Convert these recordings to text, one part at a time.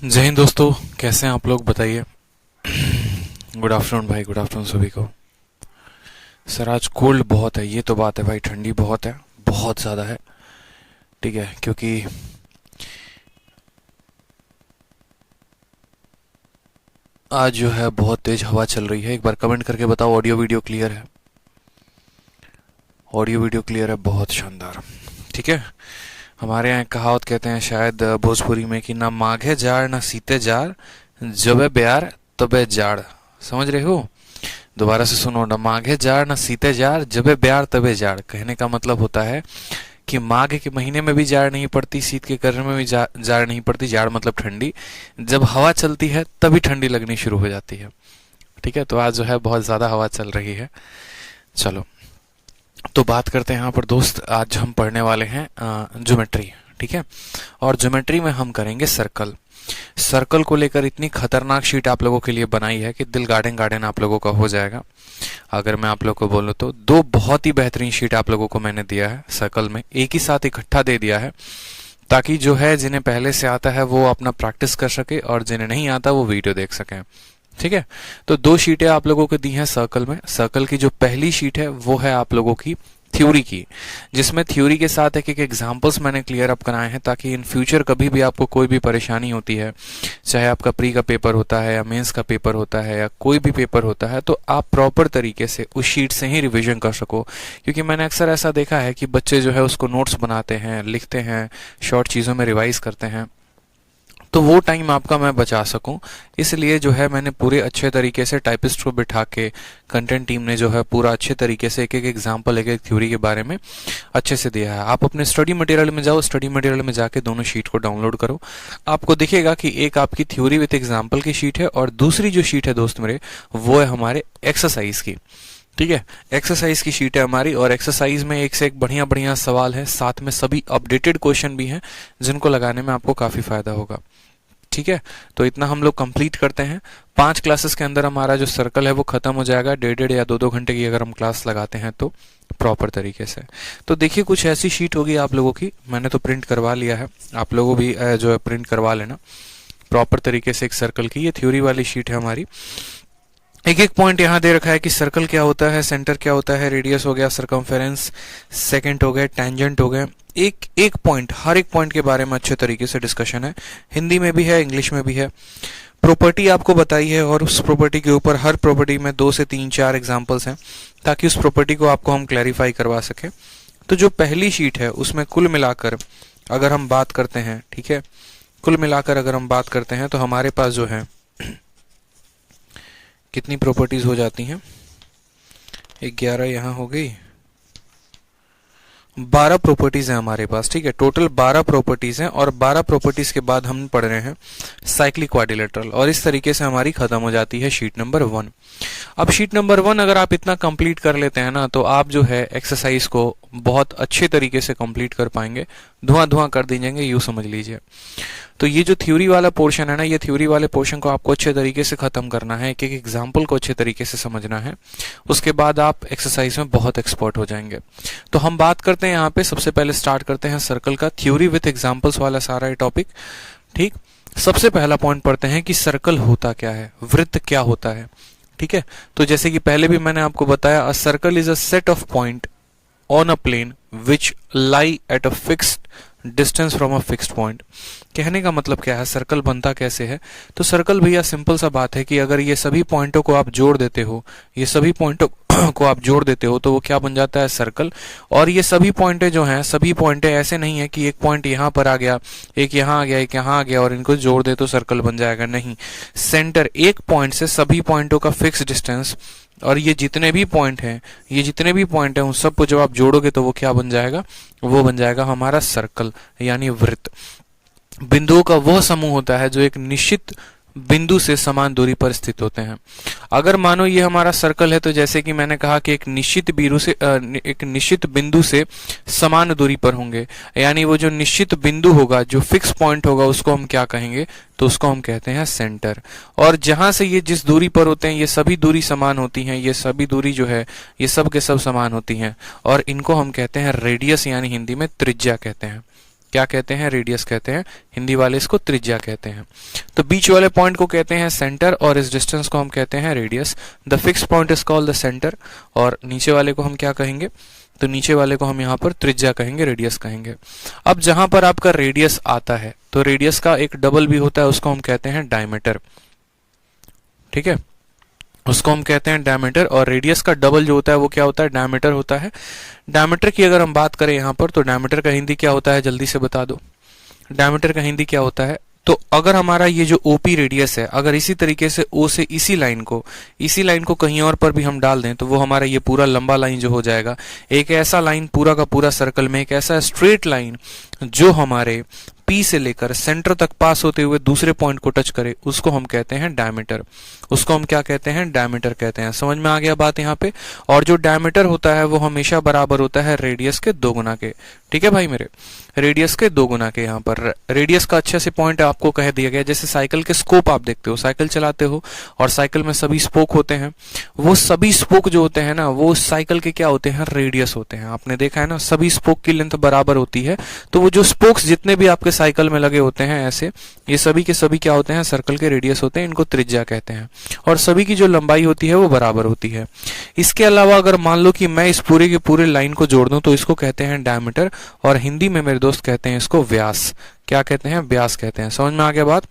जय हिंद दोस्तों, कैसे हैं आप लोग बताइए। गुड आफ्टरनून भाई, गुड आफ्टरनून सभी को। सर आज कोल्ड बहुत है, ये तो बात है भाई, ठंडी बहुत है, बहुत ज़्यादा है। ठीक है, क्योंकि आज जो है बहुत तेज हवा चल रही है। एक बार कमेंट करके बताओ ऑडियो वीडियो क्लियर है। ऑडियो वीडियो क्लियर है, बहुत शानदार। ठीक है, हमारे यहाँ एक कहावत कहते हैं शायद भोजपुरी में कि ना माघे जाड़ ना सीते जाड़, जबे ब्यार तबे जाड़। समझ रहे हो? दोबारा से सुनो, ना माघे जाड़ ना सीते जाड़, जबे ब्यार तबे जाड़। कहने का मतलब होता है कि माघ के महीने में भी जाड़ नहीं पड़ती, शीत के करने में भी जाड़ नहीं पड़ती। जाड़ मतलब ठंडी, जब हवा चलती है तभी ठंडी लगनी शुरू हो जाती है। ठीक है, तो आज जो है बहुत ज्यादा हवा चल रही है। चलो तो बात करते हैं यहाँ पर दोस्त। आज हम पढ़ने वाले हैं ज्योमेट्री। ठीक है, और ज्योमेट्री में हम करेंगे सर्कल। सर्कल को लेकर इतनी खतरनाक शीट आप लोगों के लिए बनाई है कि दिल गार्डन गार्डन आप लोगों का हो जाएगा। अगर मैं आप लोगों को बोलूं तो दो बहुत ही बेहतरीन शीट आप लोगों को मैंने दिया है सर्कल में, एक ही साथ इकट्ठा दे दिया है, ताकि जो है जिन्हें पहले से आता है वो अपना प्रैक्टिस कर सके और जिन्हें नहीं आता वो वीडियो देख सकें। ठीक है, तो दो शीटें आप लोगों को दी हैं सर्कल में। सर्कल की जो पहली शीट है वो है आप लोगों की थ्योरी की, जिसमें थ्योरी के साथ एक एक एग्जांपल्स मैंने क्लियर अप कराए हैं, ताकि इन फ्यूचर कभी भी आपको कोई भी परेशानी होती है, चाहे आपका प्री का पेपर होता है या मेंस का पेपर होता है या कोई भी पेपर होता है, तो आप प्रॉपर तरीके से उस शीट से ही रिवीजन कर सको। क्योंकि मैंने अक्सर ऐसा देखा है कि बच्चे जो है उसको नोट्स बनाते हैं, लिखते हैं, शॉर्ट चीज़ों में रिवाइज करते हैं, तो वो टाइम आपका मैं बचा सकूं, इसलिए जो है मैंने पूरे अच्छे तरीके से टाइपिस्ट को बिठा के, कंटेंट टीम ने जो है पूरा अच्छे तरीके से एक एक एग्जांपल, एक एक थ्योरी के बारे में अच्छे से दिया है। आप अपने स्टडी मटेरियल में जाओ, स्टडी मटेरियल में जाके दोनों शीट को डाउनलोड करो। आपको दिखेगा कि एक आपकी थ्योरी विथ एग्जाम्पल की शीट है और दूसरी जो शीट है दोस्त मेरे, वो है हमारे एक्सरसाइज की। ठीक है, एक्सरसाइज की शीट है हमारी, और एक्सरसाइज में एक से एक बढ़िया बढ़िया सवाल है, साथ में सभी अपडेटेड क्वेश्चन भी हैं जिनको लगाने में आपको काफी फायदा होगा। ठीक है, तो इतना हम लोग कंप्लीट करते हैं। 5 क्लासेस के अंदर हमारा जो सर्कल है वो खत्म हो जाएगा, 1.5 या 2 घंटे की अगर हम क्लास लगाते हैं तो प्रॉपर तरीके से। तो देखिए कुछ ऐसी शीट होगी आप लोगों की, मैंने तो प्रिंट करवा लिया है, आप लोगों भी जो है प्रिंट करवा लेना प्रॉपर तरीके से एक सर्कल की। ये थ्योरी वाली शीट है हमारी। एक एक पॉइंट यहाँ दे रखा है कि सर्कल क्या होता है, सेंटर क्या होता है, रेडियस हो गया, सर्कमफेरेंस, सेकंड हो गए, टेंजेंट हो गए। एक एक पॉइंट, हर एक पॉइंट के बारे में अच्छे तरीके से डिस्कशन है, हिंदी में भी है, इंग्लिश में भी है। प्रॉपर्टी आपको बताई है, और उस प्रॉपर्टी के ऊपर हर प्रॉपर्टी में 2 से 3-4 एग्जाम्पल्स हैं, ताकि उस प्रॉपर्टी को आपको हम क्लैरिफाई करवा सके। तो जो पहली शीट है उसमें कुल मिलाकर अगर हम बात करते हैं, ठीक है, कुल मिलाकर अगर हम बात करते हैं तो हमारे पास जो है कितनी प्रॉपर्टीज हो जाती हैं, 11 यहाँ हो गई, 12 प्रॉपर्टीज हैं हमारे पास। ठीक है, टोटल 12 प्रॉपर्टीज हैं, और 12 प्रॉपर्टीज के बाद हम पढ़ रहे हैं साइक्लिक क्वाड्रिलेटरल, और इस तरीके से हमारी खत्म हो जाती है शीट नंबर 1। अब शीट नंबर 1 अगर आप इतना कंप्लीट कर लेते हैं ना, तो आप जो है एक्सरसाइज को बहुत अच्छे तरीके से कंप्लीट कर पाएंगे, धुआं धुआं कर दीजिएंगे, यूं समझ लीजिए। तो ये जो थ्योरी वाला पोर्शन है ना, ये थ्योरी वाले पोर्शन को आपको अच्छे तरीके से खत्म करना है, एक एक एग्जाम्पल को अच्छे तरीके से समझना है, उसके बाद आप एक्सरसाइज में बहुत एक्सपर्ट हो जाएंगे। तो हम बात करते हैं यहाँ पे, सबसे पहले स्टार्ट करते हैं सर्कल का, थ्योरी विथ एग्जाम्पल्स वाला सारा ये टॉपिक। ठीक, सबसे पहला पॉइंट पढ़ते हैं कि सर्कल होता क्या है, वृत्त क्या होता है। ठीक है, तो जैसे कि पहले भी मैंने आपको बताया, a circle is a set of point on a plane which lie at a fixed distance from a fixed point. कहने का मतलब क्या है, सर्कल बनता कैसे है? तो सर्कल भैया सिंपल सा बात है कि अगर ये सभी पॉइंटों को आप जोड़ देते हो, ये सभी पॉइंटों को आप जोड़ देते हो, तो वो क्या बन जाता है, सर्कल। और ये सभी पॉइंटें जो हैं, सभी पॉइंटें ऐसे नहीं है कि एक पॉइंट यहाँ पर आ गया, एक यहाँ आ गया, एक यहाँ आ गया और इनको जोड़ दे तो सर्कल बन जाएगा, नहीं। सेंटर, एक पॉइंट से सभी पॉइंटों का फिक्स डिस्टेंस, और ये जितने भी पॉइंट हैं, ये जितने भी पॉइंट हैं उन सबको जब आप जोड़ोगे तो वो क्या बन जाएगा, वो बन जाएगा हमारा सर्कल यानी वृत्त। बिंदुओं का वह समूह होता है जो एक निश्चित बिंदु से समान दूरी पर स्थित होते हैं। अगर मानो ये हमारा सर्कल है, तो जैसे कि मैंने कहा कि एक निश्चित बिंदु से समान दूरी पर होंगे, यानी वो जो निश्चित बिंदु होगा, जो फिक्स पॉइंट होगा, उसको हम क्या कहेंगे, तो उसको हम कहते हैं सेंटर। और जहां से ये जिस दूरी पर होते हैं, ये सभी दूरी समान होती हैं, ये सभी दूरी जो है ये सब के सब समान होती हैं, और इनको हम कहते हैं रेडियस, यानी हिंदी में त्रिज्या कहते हैं। क्या कहते हैं? रेडियस कहते हैं। हिंदी वाले इसको त्रिज्या कहते हैं। तो बीच वाले पॉइंट को कहते हैं सेंटर और इस डिस्टेंस को हम कहते हैं radius. The fix point is called the centre. और नीचे वाले को हम क्या कहेंगे? तो नीचे वाले को हम यहाँ पर त्रिज्या कहेंगे, रेडियस कहेंगे। अब जहां पर आपका रेडियस आता है तो रेडियस का एक डबल भी होता है, उसको हम कहते हैं डायमीटर। ठीक है, उसको हम कहते हैं डायमीटर। और रेडियस का डबल जो होता है वो क्या होता है? डायमीटर होता है। डायमीटर की अगर हम बात करें यहाँ पर तो डायमीटर का हिंदी क्या होता है? जल्दी से बता दो। डायमीटर का हिंदी क्या होता है? तो अगर हमारा ये जो ओपी रेडियस है, अगर इसी तरीके से ओ से इसी लाइन को कहीं और पर भी हम डाल दें तो वो हमारा ये पूरा लंबा लाइन जो हो जाएगा, एक ऐसा लाइन पूरा का पूरा सर्कल में, एक ऐसा स्ट्रेट लाइन जो हमारे पी से लेकर सेंटर तक पास होते हुए दूसरे पॉइंट को टच करे, उसको हम कहते हैं डायमीटर। उसको हम क्या कहते हैं? डायमीटर कहते हैं। समझ में आ गया बात यहाँ पे? और जो डायमीटर होता है वो हमेशा बराबर होता है रेडियस के 2 गुना के। ठीक है भाई मेरे, रेडियस के 2 गुना के। यहाँ पर रेडियस का अच्छे से पॉइंट आपको कह दिया गया। जैसे साइकिल के स्कोप आप देखते हो, साइकिल चलाते हो और साइकिल में सभी स्पोक होते हैं, वो सभी स्पोक जो होते हैं ना, वो साइकिल के क्या होते हैं? रेडियस होते हैं। आपने देखा है ना, सभी स्पोक की लेंथ बराबर होती है। तो वो जो स्पोक्स जितने भी आपके साइकिल में लगे होते हैं ऐसे, ये सभी के सभी क्या होते हैं? सर्कल के रेडियस होते हैं। इनको त्रिज्या कहते हैं। और सभी की जो लंबाई होती है वो बराबर होती है। इसके अलावा अगर मान लो कि मैं इस पूरे के पूरे लाइन को जोड़ दूं तो इसको कहते हैं डायमीटर। और हिंदी में मेरे दोस्त कहते हैं इसको व्यास। क्या कहते हैं? व्यास कहते हैं। समझ में आ गया बात?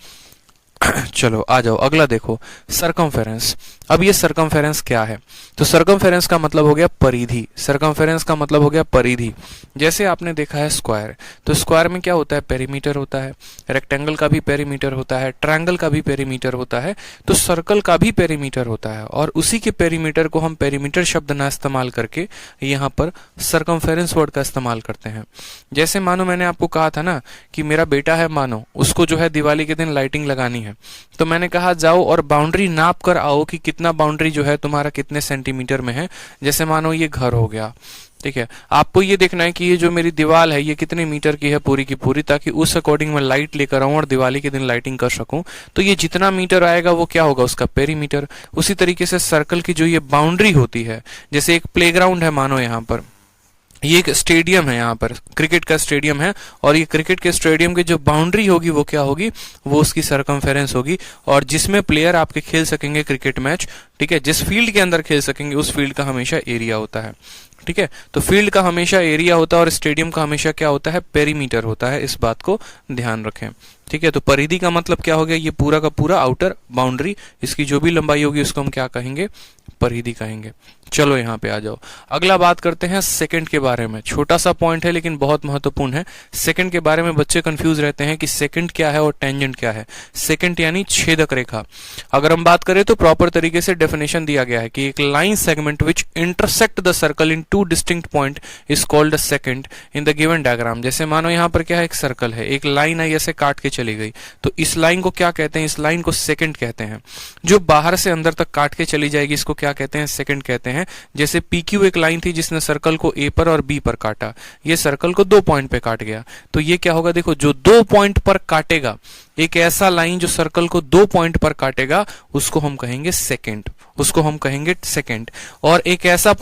चलो आ जाओ, अगला देखो, सरकमफेरेंस। अब ये सरकमफेरेंस क्या है? तो सरकमफेरेंस का मतलब हो गया परिधि। सरकमफेरेंस का मतलब हो गया परिधि। जैसे आपने देखा है स्क्वायर, तो स्क्वायर में क्या होता है? पेरीमीटर होता है। रेक्टेंगल का भी पेरीमीटर होता है, ट्रायंगल का भी पेरीमीटर होता है, तो सर्कल का भी पेरीमीटर होता है। और उसी के पेरीमीटर को हम पेरीमीटर शब्द ना इस्तेमाल करके यहाँ पर सरकमफेरेंस वर्ड का इस्तेमाल करते हैं। जैसे मानो मैंने आपको कहा था ना कि मेरा बेटा है, मानो उसको जो है दिवाली के दिन लाइटिंग लगानी है, तो मैंने कहा जाओ और बाउंड्री नाप कर आओ कि कितना बाउंड्री जो है तुम्हारा कितने सेंटीमीटर में है। जैसे मानो ये घर हो गया, ठीक है, आपको ये देखना है कि ये जो मेरी दीवार है ये कितने मीटर की है पूरी की पूरी, ताकि उस अकॉर्डिंग मैं लाइट लेकर आऊं और दिवाली के दिन लाइटिंग कर सकूं। तो ये जितना मीटर आएगा वो क्या होगा? उसका पेरीमीटर। उसी तरीके से सर्कल की जो ये बाउंड्री होती है, जैसे एक प्लेग्राउंड है मानो यहाँ पर, ये एक स्टेडियम है, यहाँ पर क्रिकेट का स्टेडियम है, और ये क्रिकेट के स्टेडियम की जो बाउंड्री होगी वो क्या होगी? वो उसकी सरकमफेरेंस होगी। और जिसमें प्लेयर आपके खेल सकेंगे क्रिकेट मैच, ठीक है, जिस फील्ड के अंदर खेल सकेंगे उस फील्ड का हमेशा एरिया होता है। ठीक है, तो फील्ड का हमेशा एरिया होता है और स्टेडियम का हमेशा क्या होता है? पेरीमीटर होता है। इस बात को ध्यान रखें। ठीक है, तो परिधि का मतलब क्या हो गया? ये पूरा का पूरा आउटर बाउंड्री, इसकी जो भी लंबाई होगी उसको हम क्या कहेंगे? परिधि कहेंगे। चलो यहाँ पे आ जाओ, अगला बात करते हैं सेकंड के बारे में। छोटा सा पॉइंट है लेकिन बहुत महत्वपूर्ण है। सेकंड के बारे में बच्चे कंफ्यूज रहते हैं कि सेकंड क्या है और टेंजेंट क्या है। सेकंड यानी छेदक रेखा। अगर हम बात करें तो प्रॉपर तरीके से डेफिनेशन दिया गया है कि एक line segment which intersect the circle in 2 distinct point is called a second in the given diagram. जैसे मानो यहाँ पर क्या है? एक सर्कल है, एक लाइन है, ऐसे काट के चली गई, तो इस लाइन को क्या कहते हैं? इस लाइन को सेकंड कहते हैं। जो बाहर से अंदर तक काट के चली जाएगी इसको क्या कहते हैं? सेकंड कहते हैं। जैसे PQ एक लाइन थी जिसने सर्कल को A पर और B पर काटा, ये सर्कल को 2 पॉइंट पे काट गया, तो ये क्या होगा? देखो, जो 2 पॉइंट पर काटेगा, एक ऐसा लाइन जो सर्कल को 2 पॉइंट पर काटेगा, उसको हम कहेंगे सेकंड, उसको हम कहेंगे सेकंड। और एक ऐसा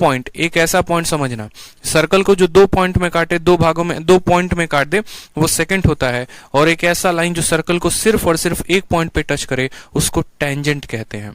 पॉइंट समझना, सर्कल को जो 2 पॉइंट में काटे, 2 भागों में 2 पॉइंट में काट दे, वो सेकंड होता है। और एक ऐसा लाइन जो सर्कल को सिर्फ और सिर्फ 1 पॉइंट पे टच करे, उसको टेंजेंट कहते हैं।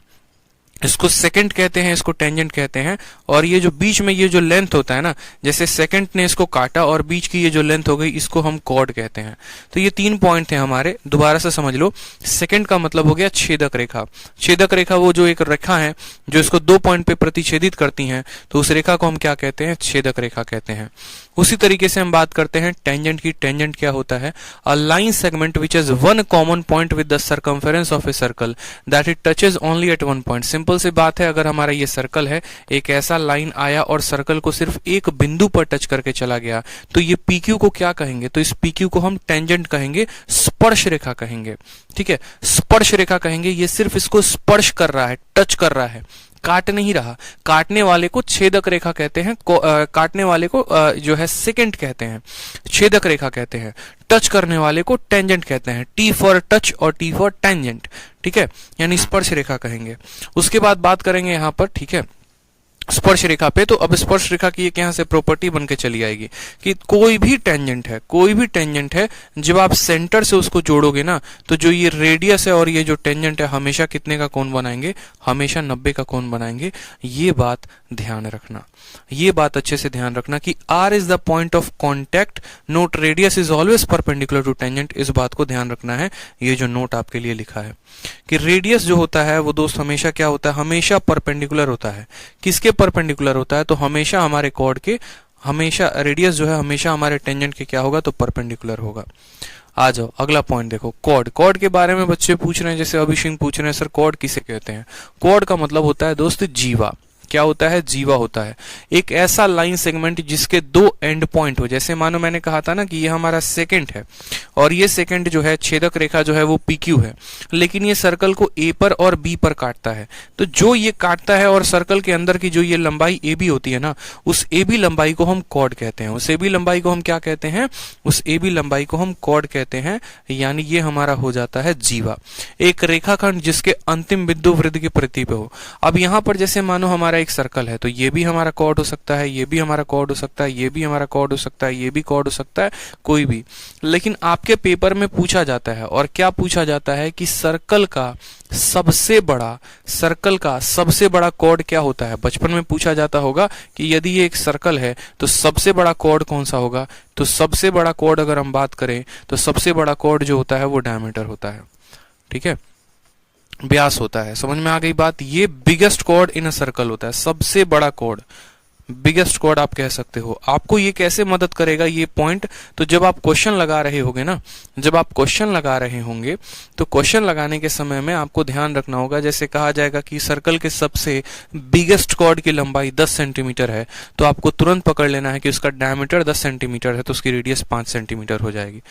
इसको सेकंड कहते हैं, इसको टेंजेंट कहते हैं। और ये जो बीच में ये जो लेंथ होता है ना, जैसे सेकंड ने इसको काटा और बीच की ये जो लेंथ हो गई, इसको हम कॉर्ड कहते हैं। तो ये 3 पॉइंट थे हमारे, दोबारा से समझ लो। सेकंड का मतलब हो गया छेदक रेखा। छेदक रेखा वो जो एक रेखा है जो इसको 2 पॉइंट पे प्रतिच्छेदित करती है, तो उस रेखा को हम क्या कहते हैं? छेदक रेखा कहते हैं। उसी तरीके से हम बात करते हैं टेंजेंट की। टेंजेंट क्या होता है? A line segment which is one common point with the circumference of a circle that it touches only at one point. Simple सी बात है, अगर हमारा ये सर्कल है, एक ऐसा लाइन आया और सर्कल को सिर्फ एक बिंदु पर टच करके चला गया, तो ये PQ को क्या कहेंगे? तो इस PQ को हम टेंजेंट कहेंगे, स्पर्श रेखा कहेंगे। ठीक है, स्पर्श रेखा कहेंगे। ये सिर्फ इसको स्पर्श कर रहा है, टच कर रहा है, काट नहीं रहा। काटने वाले को छेदक रेखा कहते हैं, काटने वाले को जो है सेकंड कहते हैं, छेदक रेखा कहते हैं। टच करने वाले को टेंजेंट कहते हैं, T फॉर टच और T फॉर टेंजेंट। ठीक है, यानी स्पर्श रेखा कहेंगे। उसके बाद बात करेंगे यहाँ पर, ठीक है, स्पर्श रेखा पे। तो अब स्पर्श रेखा की एक यहाँ से प्रॉपर्टी बन के चली आएगी कि कोई भी टेंजेंट है, जब आप सेंटर से उसको जोड़ोगे ना, तो जो ये रेडियस है और ये जो टेंजेंट है हमेशा कितने का कोण बनाएंगे, हमेशा 90 का कोण बनाएंगे। ये बात ध्यान रखना, ये बात अच्छे से ध्यान रखना कि R is the point of contact, note radius is always perpendicular to tangent. इस बात को ध्यान रखना है। ये जो नोट आपके लिए लिखा है कि रेडियस जो होता है वो दोस्त हमेशा क्या होता है, हमेशा परपेंडिकुलर होता है। किसके परपेंडिकुलर होता है, तो हमेशा हमारे कॉर्ड के, हमेशा रेडियस जो है हमेशा हमारे टेंजेंट के क्या होगा, तो परपेंडिकुलर होगा। आ जाओ अगला पॉइंट देखो, कॉर्ड के बारे में बच्चे पूछ रहे हैं, जैसे अभी सिंह पूछ रहे हैं सर कॉर्ड किसे कहते हैं। कॉर्ड का मतलब होता है दोस्त जीवा। क्या होता है, जीवा होता है। एक ऐसा लाइन सेगमेंट जिसके दो एंड पॉइंट हो, जैसे मानो मैंने कहा था ना कि ये हमारा सेकंड है और ये सेकंड जो है छेदक रेखा जो है वो PQ है, लेकिन ये सर्कल को A पर और B पर काटता है। तो जो ये काटता है और सर्कल के अंदर की जो ये लंबाई AB होती है ना, उस AB लंबाई को हम कॉर्ड कहते हैं। उस AB लंबाई को हम क्या कहते हैं, उस AB लंबाई को हम कॉर्ड कहते हैं। यानी ये हमारा हो जाता है जीवा, एक रेखाखंड जिसके अंतिम बिंदु वृत्त के प्रति पे हो। अब यहाँ पर जैसे मानो हमारा एक सर्कल है, तो ये भी हमारा कॉर्ड हो सकता है, ये भी हमारा कॉर्ड हो सकता है, ये भी हमारा कॉर्ड हो सकता है, ये भी कॉर्ड हो सकता है, कोई भी। लेकिन आपके पेपर में पूछा जाता है, और क्या पूछा जाता है कि सर्कल का सबसे बड़ा कॉर्ड क्या होता है। बचपन में पूछा जाता होगा कि यदि ये एक सर्कल है तो सबसे बड़ा कॉर्ड कौन सा होगा। तो सबसे बड़ा कॉर्ड अगर हम बात करें तो सबसे बड़ा कॉर्ड जो होता है वो डायमीटर होता है, ठीक है, व्यास होता है। समझ में आ गई बात। ये biggest chord in a circle होता है, सबसे बड़ा कॉर्ड, बिगेस्ट कॉर्ड आप कह सकते हो। आपको ये कैसे मदद करेगा ये पॉइंट, तो जब आप क्वेश्चन लगा रहे होंगे ना, जब आप क्वेश्चन लगा रहे होंगे तो क्वेश्चन लगाने के समय में आपको ध्यान रखना होगा, जैसे कहा जाएगा कि सर्कल के सबसे बिगेस्ट कॉर्ड की लंबाई 10 सेंटीमीटर है, तो आपको तुरंत पकड़ लेना है कि उसका डायमीटर 10 सेंटीमीटर है, तो उसकी रेडियस 5 सेंटीमीटर हो जाएगी,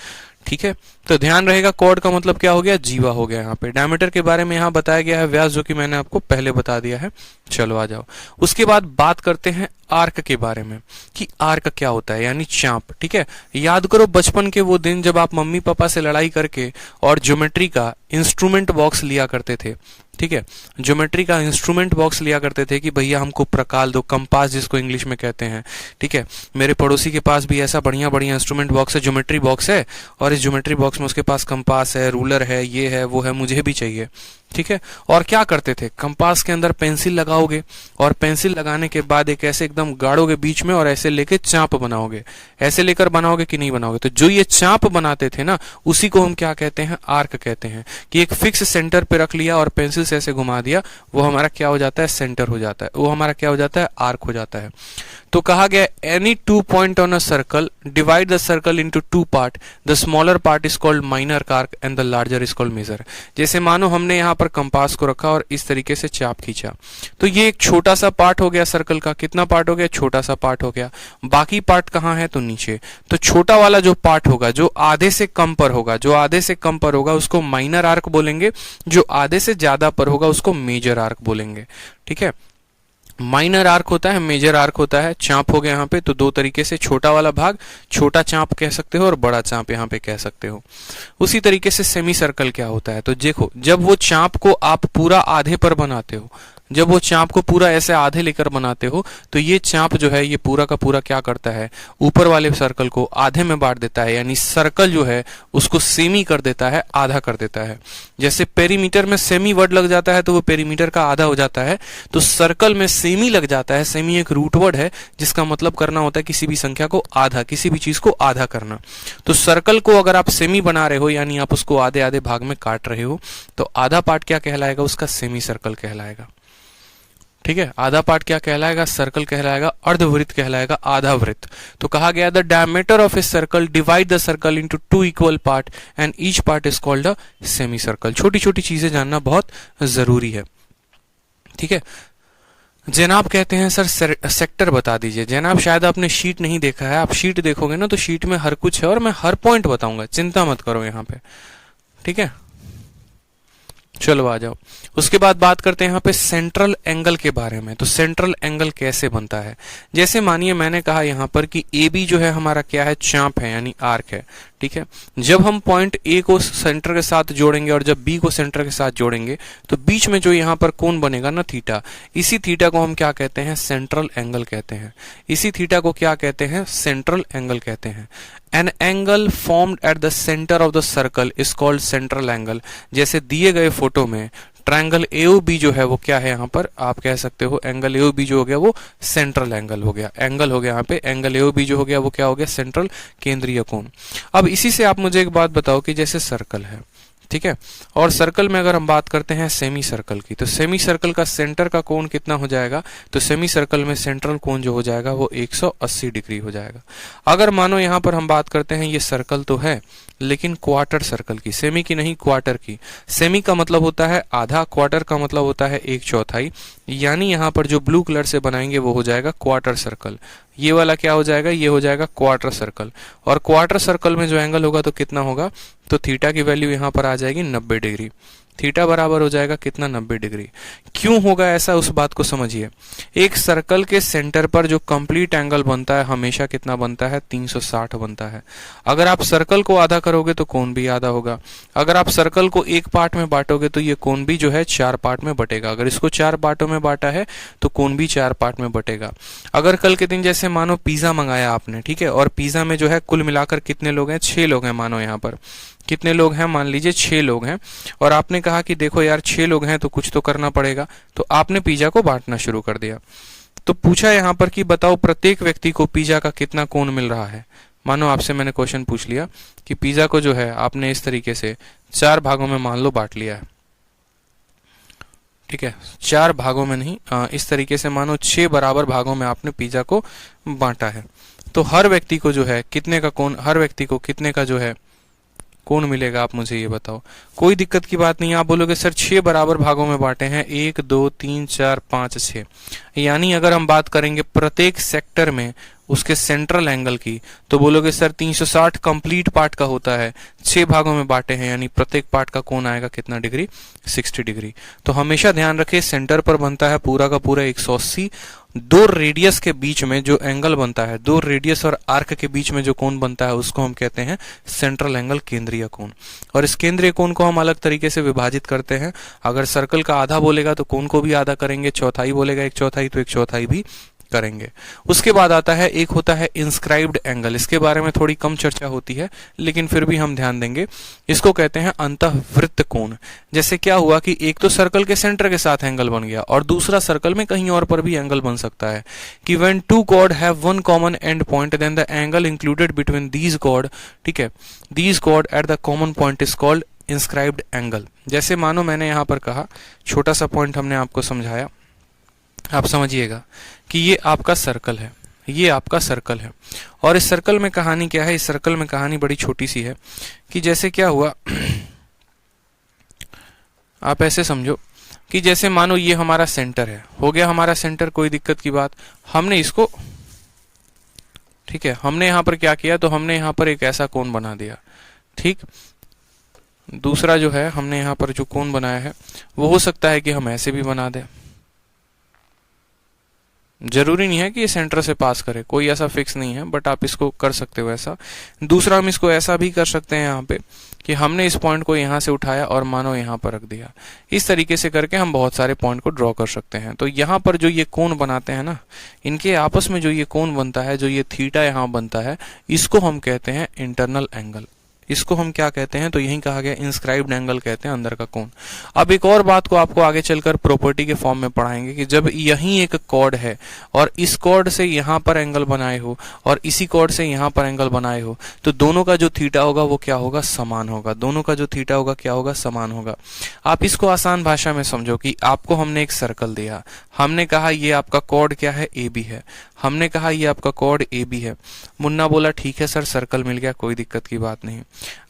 ठीक है। तो ध्यान रहेगा, कॉर्ड का मतलब क्या हो गया, जीवा हो गया। यहाँ पे डायमीटर के बारे में यहाँ बताया गया है, व्यास जो कि मैंने आपको पहले बता दिया है। चलो आ जाओ, उसके बाद बात करते हैं आर्क के बारे में कि आर्क क्या होता है, यानी चाप, ठीक है। याद करो बचपन के वो दिन जब आप मम्मी पापा से लड़ाई करके और ज्योमेट्री का इंस्ट्रूमेंट बॉक्स लिया करते थे, ठीक है, ज्योमेट्री का इंस्ट्रूमेंट बॉक्स लिया करते थे कि भैया हमको प्रकाल दो, कंपास जिसको इंग्लिश में कहते हैं, ठीक है। मेरे पड़ोसी के पास भी ऐसा बढ़िया बढ़िया इंस्ट्रूमेंट बॉक्स है, ज्योमेट्री बॉक्स है, और इस ज्योमेट्री बॉक्स में उसके पास कंपास है, रूलर है, ये है वो है, मुझे भी चाहिए, ठीक है। और क्या करते थे, कंपास के अंदर पेंसिल लगाओगे और पेंसिल लगाने के बाद एक ऐसे एकदम गाड़ोगे बीच में और ऐसे लेके चाप बनाओगे, ऐसे लेकर बनाओगे कि नहीं बनाओगे। तो जो ये चाप बनाते थे ना, उसी को हम क्या कहते हैं, आर्क कहते हैं। कि एक फिक्स सेंटर पे रख लिया और पेंसिल से ऐसे घुमा दिया, वो हमारा क्या हो जाता है, सेंटर हो जाता है, वो हमारा क्या हो जाता है, आर्क हो जाता है। तो कहा गया any 2 point on a circle divide the circle into 2 part, the smaller part is called minor arc and the larger is called major. जैसे मानो हमने यहाँ पर कंपास को रखा और इस तरीके से चाप खींचा, तो ये एक छोटा सा पार्ट हो गया सर्कल का। कितना पार्ट हो गया, छोटा सा पार्ट हो गया। बाकी पार्ट कहाँ है, तो नीचे। तो छोटा वाला जो पार्ट होगा, जो आधे से कम पर होगा, जो आधे से कम पर होगा उसको माइनर आर्क बोलेंगे, जो आधे से ज्यादा पर होगा उसको मेजर आर्क बोलेंगे, ठीक है। माइनर आर्क होता है, मेजर आर्क होता है। चाप हो गया यहाँ पे, तो दो तरीके से, छोटा वाला भाग छोटा चाप कह सकते हो और बड़ा चाप यहाँ पे कह सकते हो। उसी तरीके से सेमी सर्कल क्या होता है, तो देखो जब वो चाप को आप पूरा आधे पर बनाते हो, जब वो चाप को पूरा ऐसे आधे लेकर बनाते हो, तो ये चाप जो है ये पूरा का पूरा क्या करता है, ऊपर वाले सर्कल को आधे में बांट देता है, यानी सर्कल जो है उसको सेमी कर देता है, आधा कर देता है। जैसे पेरीमीटर में सेमी वर्ड लग जाता है तो वो पेरीमीटर का आधा हो जाता है, तो सर्कल में सेमी लग जाता है। सेमी एक रूट वर्ड है जिसका मतलब करना होता है किसी भी संख्या को आधा, किसी भी चीज को आधा करना। तो सर्कल को अगर आप सेमी बना रहे हो, यानी आप उसको आधे आधे भाग में काट रहे हो, तो आधा पार्ट क्या कहलाएगा, उसका सेमी सर्कल कहलाएगा, ठीक है। आधा पार्ट क्या कहलाएगा, सर्कल कहलाएगा, अर्धवृत्त कहलाएगा, आधा वृत्त। तो कहा गया the diameter of a circle divide the circle into 2 equal part and each part is called a semi circle. छोटी छोटी चीजें जानना बहुत जरूरी है, ठीक है। जनाब कहते हैं सर सेक्टर बता दीजिए। जनाब शायद आपने शीट नहीं देखा है, आप शीट देखोगे ना तो शीट में हर कुछ है और मैं हर पॉइंट बताऊंगा, चिंता मत करो यहाँ पे, ठीक है। चलो आ जाओ, उसके बाद बात करते हैं यहाँ पे सेंट्रल एंगल के बारे में। तो सेंट्रल एंगल कैसे बनता है, जैसे मानिए मैंने कहा यहाँ पर कि ए बी जो है हमारा क्या है, चाप है, यानी आर्क है, ठीक है। जब हम पॉइंट ए को सेंटर के साथ जोड़ेंगे और जब बी को सेंटर के साथ जोड़ेंगे तो बीच में जो यहाँ पर कोण बनेगा ना थीटा, इसी थीटा को हम क्या कहते हैं, सेंट्रल एंगल कहते हैं। इसी थीटा को क्या कहते हैं, सेंट्रल एंगल कहते हैं। An angle formed at the centre of the circle is called central angle. जैसे दिए गए फोटो में ट्रायंगल एओबी जो है वो क्या है, यहाँ पर आप कह सकते हो एंगल एओबी जो हो गया वो सेंट्रल एंगल हो गया, एंगल हो गया यहाँ पे एंगल एओबी जो हो गया वो क्या हो गया, सेंट्रल केंद्रीय कोण। अब इसी से आप मुझे एक बात बताओ कि जैसे सर्कल है, ठीक है, और सर्कल में अगर हम बात करते हैं सेमी सर्कल की, तो सेमी सर्कल का सेंटर का कोण कितना हो जाएगा, तो सेमी सर्कल में सेंट्रल कोण जो हो जाएगा वो 180 डिग्री हो जाएगा। अगर मानो यहाँ पर हम बात करते हैं ये सर्कल तो है लेकिन क्वार्टर सर्कल की, सेमी की नहीं क्वार्टर की। सेमी का मतलब होता है आधा, क्वार्टर का मतलब होता है एक चौथाई, यानी यहाँ पर जो ब्लू कलर से बनाएंगे वो हो जाएगा क्वार्टर सर्कल। ये वाला क्या हो जाएगा, ये हो जाएगा क्वार्टर सर्कल। और क्वार्टर सर्कल में जो एंगल होगा तो कितना होगा, तो थीटा की वैल्यू यहाँ पर आ जाएगी 90 डिग्री। थीटा बराबर हो जाएगा कितना, 90 डिग्री। क्यों होगा ऐसा, उस बात को समझिए। एक सर्कल के सेंटर पर जो कंप्लीट एंगल बनता है हमेशा कितना बनता है, 360 बनता है। अगर आप सर्कल को आधा करोगे तो कोण भी आधा होगा। अगर आप सर्कल को एक पार्ट में बांटोगे तो ये कोण भी जो है 4 पार्ट में बटेगा। अगर इसको 4 पार्टों में बांटा है तो कोण भी 4 पार्ट में बटेगा। अगर कल के दिन जैसे मानो पिज्जा मंगाया आपने, ठीक है, और पिज्जा में जो है कुल मिलाकर कितने लोग हैं, 6 लोग हैं। मानो यहाँ पर कितने लोग हैं, मान लीजिए 6 लोग हैं, और आपने कहा कि देखो यार 6 लोग हैं तो कुछ तो करना पड़ेगा, तो आपने पिज्जा को बांटना शुरू कर दिया। तो पूछा यहाँ पर कि बताओ प्रत्येक व्यक्ति को पिज्जा का कितना कोण मिल रहा है। मानो आपसे मैंने क्वेश्चन पूछ लिया कि पिज्जा को जो है आपने इस तरीके से 4 भागों में मान लो बांट लिया है, ठीक है, 4 भागों में नहीं, इस तरीके से मानो 6 बराबर भागों में आपने पिज्जा को बांटा है। तो हर व्यक्ति को जो है कितने का कोण, हर व्यक्ति को कितने का जो है कोण मिलेगा, आप मुझे ये बताओ। कोई दिक्कत की बात नहीं। आप बोलोगे सर 6 बराबर भागों में बांटे हैं, 1 2 3 4 5 6, यानी अगर हम बात करेंगे प्रत्येक सेक्टर में उसके सेंट्रल एंगल की, तो बोलोगे सर 360 कंप्लीट पार्ट का होता है, 6 भागों में बांटे हैं, यानी प्रत्येक पार्ट का कोण आएगा कितना डिग्री, 60 डिग्री। तो हमेशा ध्यान रखिए सेंटर पर बनता है पूरा का पूरा 180। 2 रेडियस के बीच में जो एंगल बनता है, 2 रेडियस और आर्क के बीच में जो कोण बनता है उसको हम कहते हैं सेंट्रल एंगल, केंद्रीय कोण। और इस केंद्रीय कोण को हम अलग तरीके से विभाजित करते हैं। अगर सर्कल का आधा बोलेगा तो कोण को भी आधा करेंगे, चौथाई बोलेगा 1/4 तो 1/4 भी करेंगे। उसके बाद आता है, एक होता है इंस्क्राइब्ड एंगल। इसके बारे में थोड़ी कम चर्चा होती है लेकिन फिर भी हम ध्यान देंगे। इसको कहते हैं अंतःवृत्त कोण। जैसे क्या हुआ कि एक तो सर्कल के सेंटर के साथ एंगल बन गया और दूसरा सर्कल में कहीं और पर भी एंगल बन सकता है कि when 2 chord have one common end point then the angle included between these chord, ठीक है, these chord at the common point is called inscribed angle। जैसे मानो मैंने यहाँ पर कहा, छोटा सा पॉइंट हमने आपको समझाया, आप समझिएगा कि ये आपका सर्कल है, ये आपका सर्कल है, और इस सर्कल में कहानी क्या है, इस सर्कल में कहानी बड़ी छोटी सी है कि जैसे क्या हुआ, आप ऐसे समझो कि जैसे मानो ये हमारा सेंटर है, हो गया हमारा सेंटर, कोई दिक्कत की बात, हमने इसको, ठीक है, हमने यहां पर क्या किया, तो हमने यहां पर एक ऐसा कोण बना दिया, ठीक। दूसरा जो है हमने यहां पर जो कोण बनाया है वो हो सकता है कि हम ऐसे भी बना दें, जरूरी नहीं है कि ये सेंटर से पास करे, कोई ऐसा फिक्स नहीं है, बट आप इसको कर सकते हो ऐसा। दूसरा हम इसको ऐसा भी कर सकते हैं यहाँ पे कि हमने इस पॉइंट को यहाँ से उठाया और मानो यहाँ पर रख दिया। इस तरीके से करके हम बहुत सारे पॉइंट को ड्रॉ कर सकते हैं। तो यहाँ पर जो ये कोण बनाते हैं ना, इनके आपस में जो ये कोण बनता है, जो ये थीटा यहाँ बनता है, इसको हम कहते हैं इंटरनल एंगल। इसको हम क्या कहते हैं, तो यही कहा गया इंस्क्राइब्ड एंगल कहते हैं, अंदर का कोण। अब एक और बात को आपको आगे चलकर प्रॉपर्टी के फॉर्म में पढ़ाएंगे कि जब यही एक कॉर्ड है और इस कॉर्ड से यहाँ पर एंगल बनाए हो और इसी कॉर्ड से यहाँ पर एंगल बनाए हो, तो दोनों का जो थीटा होगा वो क्या होगा, समान होगा। दोनों का जो थीटा होगा क्या होगा, समान होगा। आप इसको आसान भाषा में समझो कि आपको हमने एक सर्कल दिया, हमने कहा ये आपका कॉर्ड क्या है, ए बी है, हमने कहा ये आपका कॉर्ड ए बी है। मुन्ना बोला ठीक है सर सर्कल मिल गया, कोई दिक्कत की बात नहीं।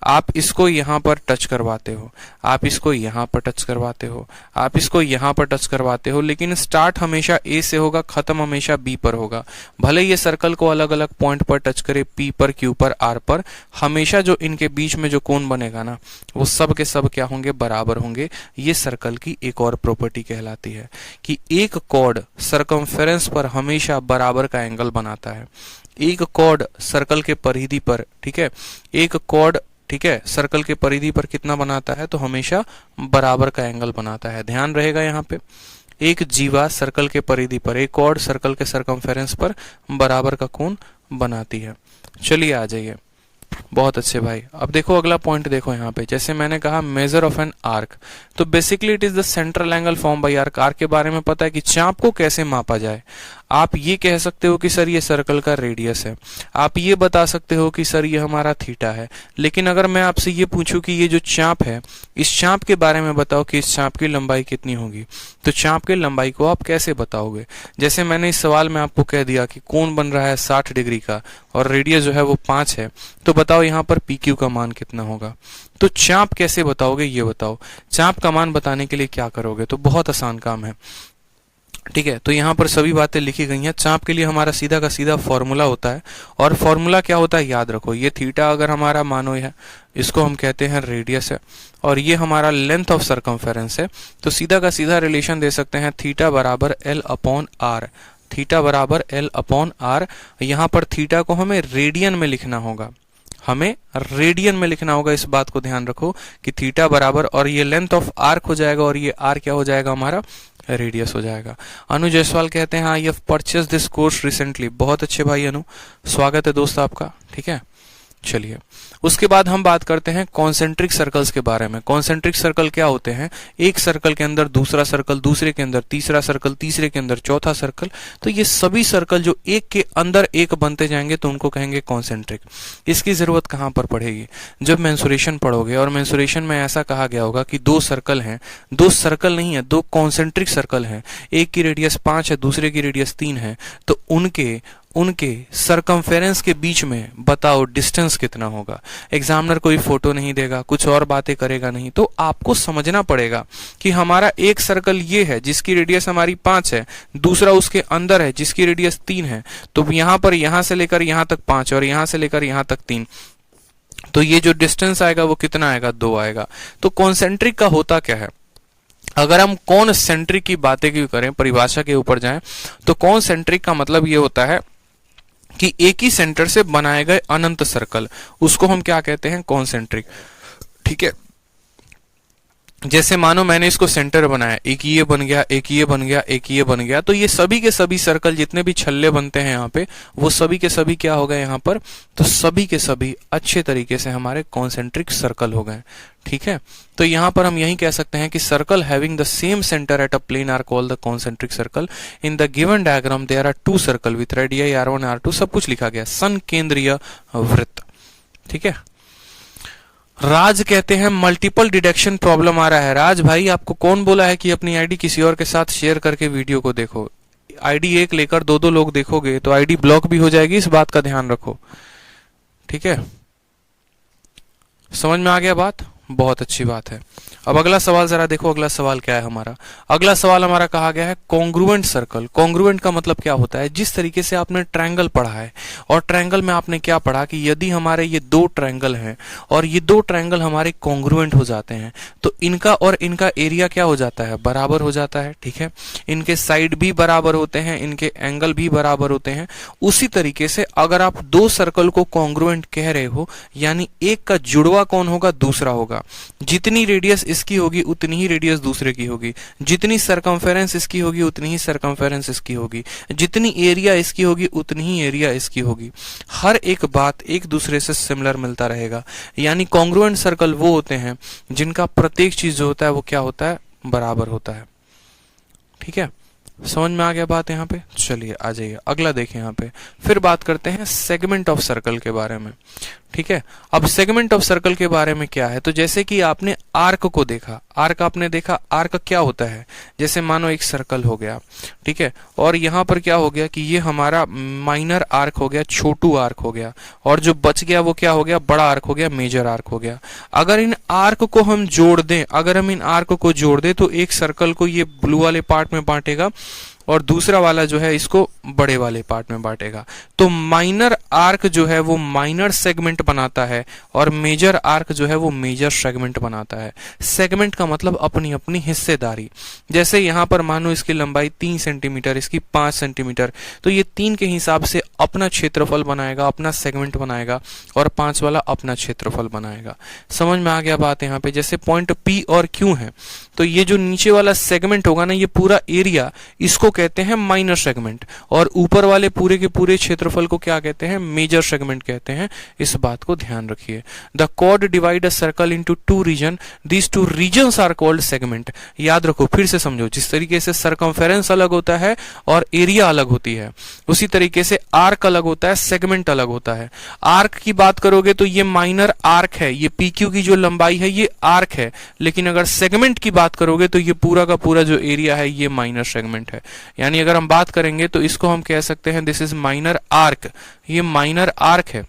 आप इसको यहाँ पर टच करवाते हो, आप इसको यहाँ पर टच करवाते हो, आप इसको यहाँ पर टच करवाते हो, लेकिन स्टार्ट हमेशा ए से होगा, खत्म हमेशा बी पर होगा। भले ये सर्कल को अलग अलग पॉइंट पर टच करे, पी पर, क्यू पर, आर पर, हमेशा जो इनके बीच में जो कोण बनेगा ना, वो सब के सब क्या होंगे, बराबर होंगे। ये सर्कल की एक और प्रॉपर्टी कहलाती है कि एक कॉर्ड सर्कमफेरेंस पर हमेशा बराबर का एंगल बनाता है। एक कॉर्ड सर्कल के परिधि पर, ठीक है, एक कॉर्ड, ठीक है, सर्कल के परिधि पर कितना बनाता है, तो हमेशा बराबर का एंगल बनाता है, ध्यान रहेगा यहाँ पे। एक जीवा सर्कल के परिधि पर, एक कॉर्ड सर्कल के सरकमफेरेंस पर बराबर का कोण बनाती है। चलिए आ जाइए, बहुत अच्छे भाई। अब देखो अगला पॉइंट देखो यहाँ पे, जैसे मैंने कहा मेजर ऑफ एन आर्क, तो basically it is the central angle form by arc. Arc के बारे में पता है कि चाप को कैसे मापा जाए। आप ये कह सकते हो कि सर ये सर्कल का रेडियस है, आप ये बता सकते हो कि सर ये हमारा थीटा है, लेकिन अगर मैं आपसे ये पूछूं कि ये जो चाप है, इस चाप के बारे में बताओ कि इस चाप की लंबाई कितनी होगी, तो चाप की लंबाई को आप कैसे बताओगे। जैसे मैंने इस सवाल में आपको कह दिया कि कोण बन रहा है 60 डिग्री का और रेडियस जो है वो 5 है, तो बताओ यहाँ पर पी क्यू का मान कितना होगा। तो चाप कैसे बताओगे ये बताओ। चाप का मान बताने के लिए क्या करोगे, तो बहुत आसान काम है, ठीक है। तो यहाँ पर सभी बातें लिखी गई हैं। चाप के लिए हमारा सीधा का सीधा फॉर्मूला होता है, और फॉर्मूला क्या होता है याद रखो। ये थीटा अगर हमारा मानो है, इसको हम कहते हैं रेडियस है, और ये हमारा लेंथ ऑफ सरकमफेरेंस है, तो सीधा का सीधा रिलेशन दे सकते हैं थीटा बराबर एल अपॉन आर। थीटा बराबर एल अपॉन आर। यहाँ पर थीटा को हमें रेडियन में लिखना होगा, हमें रेडियन में लिखना होगा, इस बात को ध्यान रखो कि थीटा बराबर, और ये लेंथ ऑफ आर्क हो जाएगा, और ये आर क्या हो जाएगा हमारा, रेडियस हो जाएगा। अनु जायसवाल कहते हैं I have purchase this course recently. बहुत अच्छे भाई अनु, स्वागत है दोस्त आपका, ठीक है। चलिए उसके बाद हम बात करते हैं कॉन्सेंट्रिक सर्कल्स के बारे में। कॉन्सेंट्रिक सर्कल क्या होते हैं, एक सर्कल के अंदर दूसरा सर्कल, दूसरे के अंदर तीसरा सर्कल, तीसरे के अंदर चौथा सर्कल, तो ये सभी सर्कल जो एक के अंदर एक बनते जाएंगे तो उनको कहेंगे कॉन्सेंट्रिक। इसकी जरूरत कहां पर पड़ेगी, जब मेंसुरेशन पढ़ोगे, और मेंसुरेशन में ऐसा कहा गया होगा कि दो सर्कल हैं, दो सर्कल नहीं है, दो कॉन्सेंट्रिक सर्कल हैं, एक की रेडियस 5 है, दूसरे की रेडियस 3 है, तो उनके सरकमफेरेंस के बीच में बताओ डिस्टेंस कितना होगा। एग्जामिनर कोई फोटो नहीं देगा, कुछ और बातें करेगा नहीं, तो आपको समझना पड़ेगा कि हमारा एक सर्कल ये है जिसकी रेडियस हमारी 5 है, दूसरा उसके अंदर है जिसकी रेडियस 3 है, तो यहाँ पर यहाँ से लेकर यहाँ तक 5 और यहाँ से लेकर यहाँ तक 3, तो ये जो डिस्टेंस आएगा वो कितना आएगा, 2 आएगा। तो कॉन्सेंट्रिक का होता क्या है, अगर हम कॉन्सेंट्रिक की बातें क्यों करें, परिभाषा के ऊपर जाएं, तो कॉन्सेंट्रिक का मतलब ये होता है कि एक ही सेंटर से बनाए गए अनंत सर्कल, उसको हम क्या कहते हैं, कॉन्सेंट्रिक, ठीक है। जैसे मानो मैंने इसको सेंटर बनाया, एक ये बन गया, एक ये बन गया, एक ये बन गया, तो ये सभी के सभी सर्कल जितने भी छल्ले बनते हैं यहाँ पे, वो सभी के सभी क्या हो गए यहाँ पर, तो सभी के सभी अच्छे तरीके से हमारे कॉन्सेंट्रिक सर्कल हो गए, ठीक है। तो यहाँ पर हम यही कह सकते हैं कि circle having the same centre at a plane are called the concentric circle. In the given diagram there are 2 circle with radii r1 r2, सब कुछ लिखा गया, सन केंद्रीय वृत्त, ठीक है। राज कहते हैं मल्टीपल डिडक्शन प्रॉब्लम आ रहा है। राज भाई आपको कौन बोला है कि अपनी आईडी किसी और के साथ शेयर करके वीडियो को देखो। आईडी एक लेकर 2-2 लोग देखोगे तो आईडी ब्लॉक भी हो जाएगी, इस बात का ध्यान रखो, ठीक है। समझ में आ गया बात, बहुत अच्छी बात है। अब अगला सवाल जरा देखो, अगला सवाल क्या है हमारा। अगला सवाल हमारा कहा गया है कॉन्ग्रुएंट सर्कल। कॉन्ग्रुएंट का मतलब क्या होता है, जिस तरीके से आपने ट्रायंगल पढ़ा है, और ट्रायंगल में आपने क्या पढ़ा कि यदि हमारे ये 2 ट्रायंगल हैं और ये 2 ट्रायंगल हमारे कॉन्ग्रुएंट हो जाते हैं, तो इनका और इनका एरिया क्या हो जाता है, बराबर हो जाता है, ठीक है। इनके साइड भी बराबर होते हैं, इनके एंगल भी बराबर होते हैं। उसी तरीके से अगर आप 2 सर्कल को कॉन्ग्रुएंट कह रहे हो, यानी एक का जुड़वा कौन होगा, दूसरा होगा। जितनी रेडियस इसकी होगी उतनी ही रेडियस दूसरे की होगी, जितनी सरकमफेरेंस इसकी होगी उतनी ही सरकमफेरेंस इसकी होगी, जितनी एरिया इसकी होगी उतनी ही एरिया इसकी होगी। हर एक बात एक दूसरे से सिमिलर मिलता रहेगा। यानी कॉन्ग्रुएंट सर्कल वो होते हैं जिनका प्रत्येक चीज जो होता है वो क्या होता है, बराबर होता है, ठीक है। समझ में आ गया बात यहाँ पे। चलिए आ जाइए अगला देखें। यहाँ पे फिर बात करते हैं सेगमेंट ऑफ सर्कल के बारे में, ठीक है। अब सेगमेंट ऑफ सर्कल के बारे में क्या है, तो जैसे कि आपने आर्क को देखा, आर्क आपने देखा, आर्क क्या होता है, जैसे मानो एक सर्कल हो गया, ठीक है, और यहाँ पर क्या हो गया कि ये हमारा माइनर आर्क हो गया, छोटू आर्क हो गया, और जो बच गया वो क्या हो गया, बड़ा आर्क हो गया, मेजर आर्क हो गया। अगर इन आर्क को हम जोड़ दें, अगर हम इन आर्क को जोड़ दें तो एक सर्कल को ये ब्लू वाले पार्ट में बांटेगा और दूसरा वाला जो है इसको बड़े वाले पार्ट में बांटेगा। तो माइनर आर्क जो है वो माइनर सेगमेंट बनाता है और मेजर आर्क जो है वो मेजर सेगमेंट बनाता है। सेगमेंट का मतलब अपनी अपनी हिस्सेदारी। जैसे यहाँ पर मानो इसकी लंबाई 3 सेंटीमीटर, इसकी 5 सेंटीमीटर, तो ये 3 के हिसाब से अपना क्षेत्रफल बनाएगा, अपना सेगमेंट बनाएगा, और 5 वाला अपना क्षेत्रफल बनाएगा। समझ में आ गया बात यहाँ पे? जैसे पॉइंट P और Q है, तो ये जो नीचे वाला सेगमेंट होगा ना, ये पूरा एरिया, इसको कहते हैं माइनर सेगमेंट, और ऊपर वाले पूरे के पूरे क्षेत्रफल को क्या कहते हैं? मेजर सेगमेंट कहते हैं। इस बात को ध्यान रखिए। The chord divide a circle into 2 region, these 2 regions are called segment. याद रखो, फिर से समझो, जिस तरीके से सर्कमफेरेंस अलग होता है और एरिया अलग होती है, उसी तरीके से आर्क अलग होता है, सेगमेंट अलग होता है। आर्क की बात करोगे तो ये माइनर आर्क है, ये PQ की जो लंबाई है ये आर्क है, लेकिन अगर सेगमेंट की बात करोगे तो ये पूरा का पूरा जो एरिया है ये माइनर सेगमेंट है। यानी अगर हम बात करेंगे तो इसको हम कह सकते हैं दिस इज माइनर आर्क, ये माइनर आर्क है।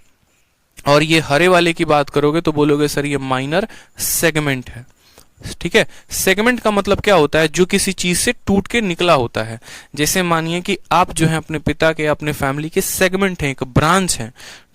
और ये हरे वाले की बात करोगे तो बोलोगे सर ये माइनर सेगमेंट है। ठीक है, सेगमेंट का मतलब क्या होता है? जो किसी चीज से टूट के निकला होता है। जैसे मानिए कि आप जो है अपने पिता के, अपने फैमिली के सेगमेंट हैं, एक ब्रांच है।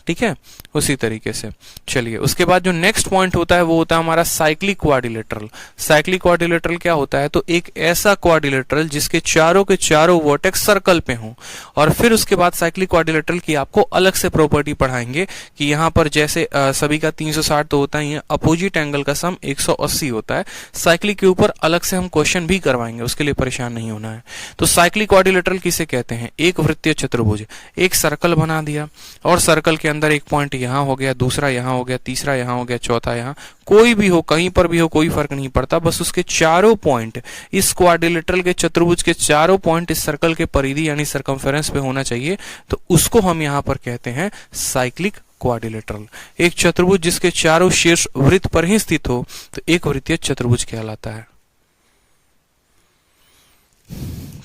ठीक है, उसी तरीके से चलिए उसके बाद जो नेक्स्ट पॉइंट होता है वो होता है हमारा साइक्लिक क्वाड्रिलेटरल। साइक्लिक क्वाड्रिलेटरल क्या होता है? तो एक ऐसा क्वाड्रिलेटरल जिसके चारों के चारों वर्टेक्स सर्कल पे हों। और फिर उसके बाद साइक्लिक क्वाड्रिलेटरल की आपको अलग से प्रॉपर्टी पढ़ाएंगे कि यहाँ पर जैसे सभी का 360 तो होता ही है, अपोजिट एंगल का सम 180 होता है। साइक्लिक के ऊपर अलग से हम क्वेश्चन भी करवाएंगे, उसके लिए परेशान नहीं होना है। तो साइक्लिक क्वाड्रिलेटरल किसे कहते हैं? एक वृत्तीय चतुर्भुज। एक सर्कल बना दिया और सर्कल के अंदर एक पॉइंट यहां हो गया, दूसरा यहां हो गया, तीसरा यहां हो गया, चौथा यहां, कोई भी हो, कहीं पर भी हो, कोई फर्क नहीं पड़ता, बस उसके चारों पॉइंट, इस क्वाड्रिलेटरल के चतुर्भुज के चारों पॉइंट इस सर्कल के परिधि यानी सर्कमफेरेंस पे होना चाहिए। तो उसको हम यहां पर कहते हैं साइक्लिक क्वाड्रिलेटरल। एक चतुर्भुज जिसके चारों शीर्ष वृत्त पर ही स्थित हो तो एक वृत्तीय चतुर्भुज कहलाता है।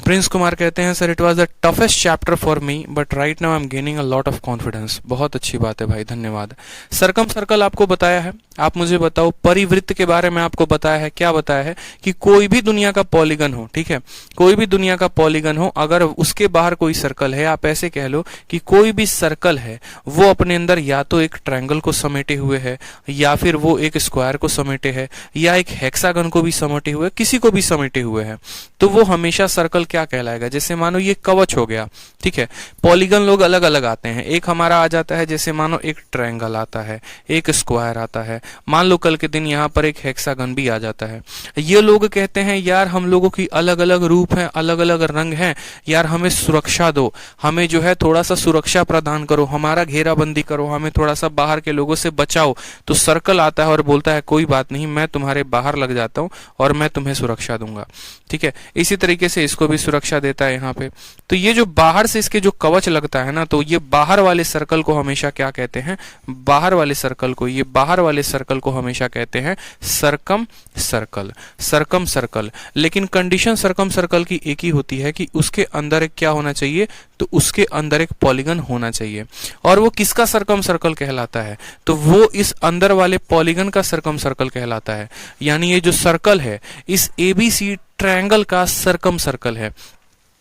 प्रिंस कुमार कहते हैं sir it was the toughest chapter for me but right now I am gaining a lot of confidence. बहुत अच्छी बात है भाई, धन्यवाद। सर्कम सर्कल आपको बताया है, आप मुझे बताओ परिवृत्त के बारे में आपको बताया है। क्या बताया है? कि कोई भी दुनिया का पॉलीगन हो, ठीक है, कोई भी दुनिया का पॉलीगन हो, अगर उसके बाहर कोई सर्कल है, आप ऐसे कह लो कि कोई भी सर्कल है वो अपने अंदर या तो एक ट्रायंगल को समेटे हुए है, या फिर वो एक स्क्वायर को समेटे है, या एक हेक्सागन को भी समेटे हुए, किसी को भी समेटे हुए है, तो वो हमेशा सर्कल क्या कहलाएगा? जैसे मानो ये कवच हो गया, ठीक है, पॉलीगन लोग अलग अलग आते हैं। एक हमारा आ जाता है जैसे मानो एक ट्रायंगल आता है, एक स्क्वायर आता है, मान लो कल के दिन यहाँ पर एक हेक्सागन भी आ जाता है। ये लोग कहते हैं यार हम लोगों की अलग अलग रूप है, अलग अलग रंग हैं, यार हमें सुरक्षा दो, हमें जो है थोड़ा सा सुरक्षा प्रदान करो, हमारा घेराबंदी करो, हमें थोड़ा सा बाहर के लोगों से बचाओ। तो सर्कल आता है और बोलता है कोई बात नहीं, मैं तुम्हारे बाहर लग जाता हूँ और मैं तुम्हें सुरक्षा दूंगा। ठीक है, इसी तरीके से इसको भी सुरक्षा देता है यहाँ पे। तो ये जो बाहर से इसके जो कवच लगता है ना, तो ये बाहर वाले सर्कल को हमेशा क्या कहते हैं? बाहर वाले सर्कल को, ये बाहर वाले सर्कल को हमेशा कहते हैं सर्कम सर्कल, सर्कम सर्कल। लेकिन कंडीशन सर्कम सर्कल की एक ही होती है कि उसके अंदर एक क्या होना चाहिए? तो उसके अंदर एक पॉलीगन होना चाहिए। और वो किसका सर्कम सर्कल कहलाता है? तो वो इस अंदर वाले पॉलीगन का सर्कम सर्कल कहलाता है। यानी ये जो सर्कल है इस ABC ट्रायंगल का सर्कम सर्कल है,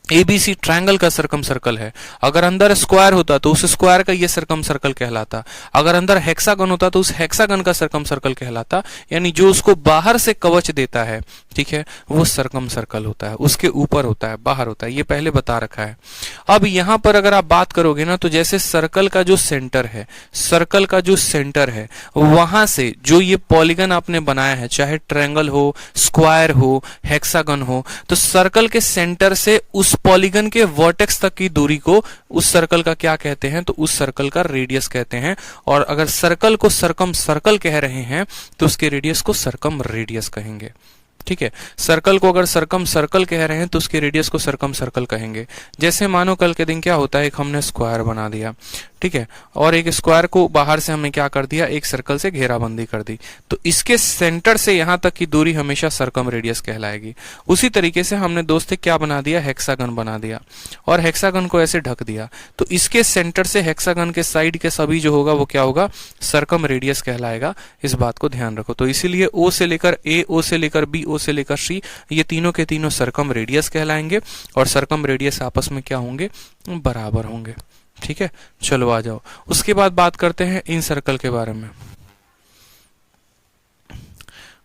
ABC ट्रायंगल का सर्कम सर्कल है। अगर अंदर स्क्वायर होता तो उस स्क्वायर का ये सर्कम सर्कल कहलाता, अगर अंदर हेक्सागन होता तो उस हेक्सागन का सर्कम सर्कल कहलाता। यानी जो उसको बाहर से कवच देता है, ठीक है, वो सर्कम सर्कल होता है, उसके ऊपर होता है, बाहर होता है, ये पहले बता रखा है। अब यहां पर अगर आप बात करोगे ना, तो जैसे सर्कल का जो सेंटर है, सर्कल का जो सेंटर है, वहां से जो ये पॉलीगन आपने बनाया है, चाहे ट्रायंगल हो, स्क्वायर हो, हेक्सागन हो, तो सर्कल के सेंटर से उस पॉलीगन के वर्टेक्स तक की दूरी को उस सर्कल का क्या कहते हैं? तो उस सर्कल का रेडियस कहते हैं। और अगर सर्कल को सर्कम सर्कल कह रहे हैं तो उसके रेडियस को सर्कम रेडियस कहेंगे। ठीक है, सर्कल को अगर सर्कम सर्कल कह रहे हैं तो उसके रेडियस को सर्कम सर्कल कहेंगे। जैसे मानो कल के दिन क्या होता है, एक हमने स्क्वायर बना दिया, ठीक है, और एक स्क्वायर को बाहर से हमने क्या कर दिया? एक सर्कल से घेराबंदी कर दी, तो इसके सेंटर से यहां तक की दूरी हमेशा सर्कम रेडियस कहलाएगी। उसी तरीके से हमने दोस्त क्या बना दिया? हेक्सागन बना दिया, और हेक्सागन को ऐसे ढक दिया, तो इसके सेंटर से हेक्सागन के साइड के सभी जो होगा वो क्या होगा? सर्कम रेडियस कहलाएगा। इस बात को ध्यान रखो। तो इसीलिए O से लेकर A, O से लेकर B, ओ से लेकर सी, ये तीनों के तीनों सरकम रेडियस कहलाएंगे और सरकम रेडियस आपस में क्या होंगे, बराबर होंगे। ठीक है, चलो आ जाओ। उसके बाद बात करते हैं इन सर्कल के बारे में।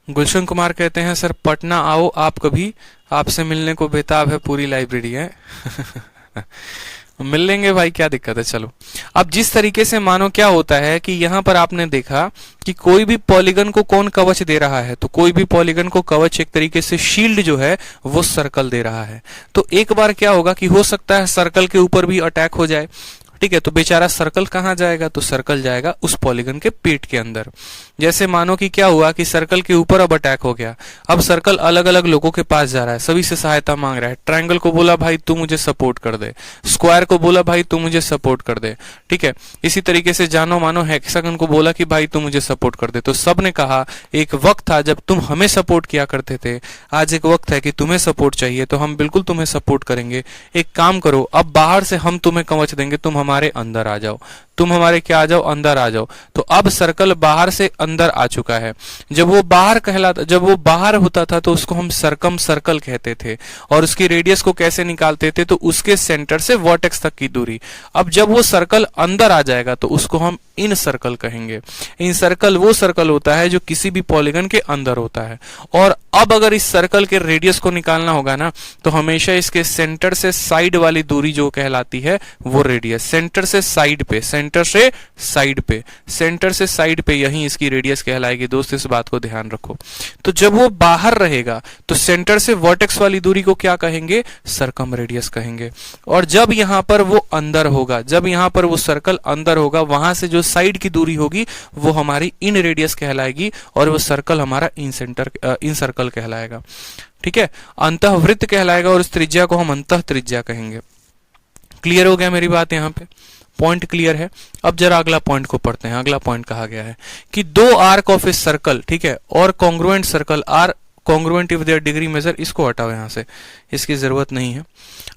गुलशन कुमार कहते हैं सर पटना आओ आप कभी, आपसे मिलने को बेताब है पूरी लाइब्रेरी है। मिल लेंगे भाई, क्या दिक्कत है। चलो, अब जिस तरीके से मानो क्या होता है कि यहां पर आपने देखा कि कोई भी पॉलीगन को कौन कवच दे रहा है, तो कोई भी पॉलीगन को कवच एक तरीके से शील्ड जो है वो सर्कल दे रहा है। तो एक बार क्या होगा कि हो सकता है सर्कल के ऊपर भी अटैक हो जाए। ठीक है, तो बेचारा सर्कल कहां जाएगा, तो सर्कल जाएगा उस पॉलीगन के पेट के अंदर। जैसे मानो कि क्या हुआ कि सर्कल के ऊपर अब अटैक हो गया, अब सर्कल अलग अलग लोगों के पास जा रहा है, सभी से सहायता मांग रहा है। ट्रायंगल को बोला भाई तू मुझे सपोर्ट कर दे, स्क्वायर को बोला भाई तू मुझे सपोर्ट कर दे। ठीक है, इसी तरीके से जानो मानो हेक्सागन को बोला कि भाई तू मुझे सपोर्ट कर दे। तो सब ने कहा एक वक्त था जब तुम हमें सपोर्ट किया करते थे, आज एक वक्त है कि तुम्हें सपोर्ट चाहिए, तो हम बिल्कुल तुम्हें सपोर्ट करेंगे। एक काम करो, अब बाहर से हम तुम्हें कवच देंगे, तुम हमारे अंदर आ जाओ, तुम हमारे क्या आ जाओ, अंदर आ जाओ। तो अब सर्कल बाहर से अंदर आ चुका है। जब वो बाहर होता था तो उसको हम सरकम सर्कल कहते थे, और उसकी रेडियस को कैसे निकालते थे, तो उसके सेंटर से वर्टेक्स तक की दूरी। अब जब वो सर्कल अंदर आ जाएगा तो उसको हम इन सर्कल कहेंगे। इन सर्कल वो सर्कल होता है जो किसी भी पॉलीगन के अंदर होता है। और अब अगर इस सर्कल के रेडियस को निकालना होगा ना, तो हमेशा इसके सेंटर से साइड वाली दूरी जो कहलाती है वो रेडियस, सेंटर से साइड पे, सेंटर से साइड पे यही इसकी रेडियस कहलाएगी। दोस्त इस बात को ध्यान रखो। तो जब वो बाहर रहेगा तो सेंटर से वर्टेक्स वाली दूरी को क्या कहेंगे, सरकम रेडियस कहेंगे। और जब यहां पर वो अंदर होगा, जब यहां पर वो सर्कल अंदर होगा, वहां से जो साइड की दूरी होगी वो हमारी इन रेडियस कहलाएगी, और वो सर्कल हमारा इन सर्कल कहलाएगा। ठीक है, अंतःवृत्त कहलाएगा, और उस त्रिज्या को हम अंतः त्रिज्या कहेंगे। क्लियर हो गया मेरी बात, यहां पे पॉइंट क्लियर है। अब जरा अगला पॉइंट को पढ़ते हैं। अगला पॉइंट कहा गया है कि दो आर्क ऑफ ए सर्कल, ठीक है, और congruent circle are congruent if their degree measure, इसको हटाओ यहां से, इसकी जरूरत नहीं है।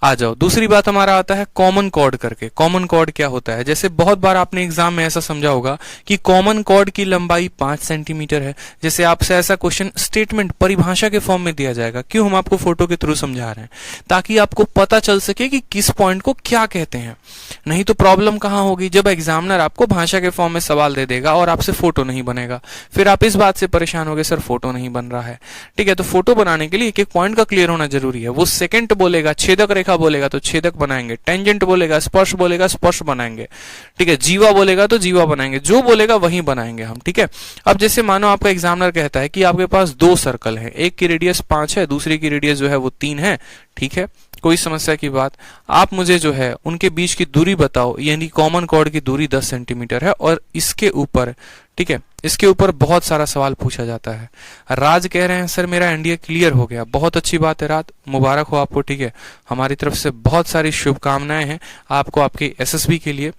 आ जाओ, दूसरी बात हमारा आता है कॉमन कॉर्ड करके। कॉमन कॉर्ड क्या होता है, जैसे बहुत बार आपने एग्जाम में ऐसा समझा होगा कि कॉमन कॉर्ड की लंबाई 5 सेंटीमीटर है। जैसे आपसे ऐसा क्वेश्चन स्टेटमेंट परिभाषा के फॉर्म में दिया जाएगा। क्यों हम आपको फोटो के थ्रू समझा रहे हैं, ताकि आपको पता चल सके कि किस पॉइंट को क्या कहते हैं। नहीं तो प्रॉब्लम कहां होगी, जब एग्जामिनर आपको भाषा के फॉर्म में सवाल दे देगा और आपसे फोटो नहीं बनेगा, फिर आप इस बात से परेशान होगे सर फोटो नहीं बन रहा है। ठीक है, तो फोटो बनाने के लिए एक एक पॉइंट का क्लियर होना जरूरी है। वो सेकंड बोलेगा, छेदक रेखा बोलेगा तो छेदक बनाएंगे, टेंजेंट बोलेगा, स्पर्श बोलेगा, स्पर्श बनाएंगे। ठीक है, जीवा बोलेगा तो जीवा बनाएंगे, जो बोलेगा वही बनाएंगे हम। ठीक है, अब जैसे मानो आपका एग्जामिनर कहता है कि आपके पास दो सर्कल है, एक की रेडियस 5 है, दूसरे की रेडियस जो है वो 3 है। ठीक है, कोई समस्या की बात, आप मुझे जो है उनके बीच की दूरी बताओ, यानी कॉमन कॉर्ड की दूरी 10 सेंटीमीटर है। और इसके ऊपर, ठीक है, इसके ऊपर बहुत सारा सवाल पूछा जाता है। राज कह रहे हैं सर मेरा एनडीए क्लियर हो गया। बहुत अच्छी बात है राज, मुबारक हो आपको। ठीक है, हमारी तरफ से बहुत सारी शुभकामनाएं हैं आपको आपके एसएसबी के लिए,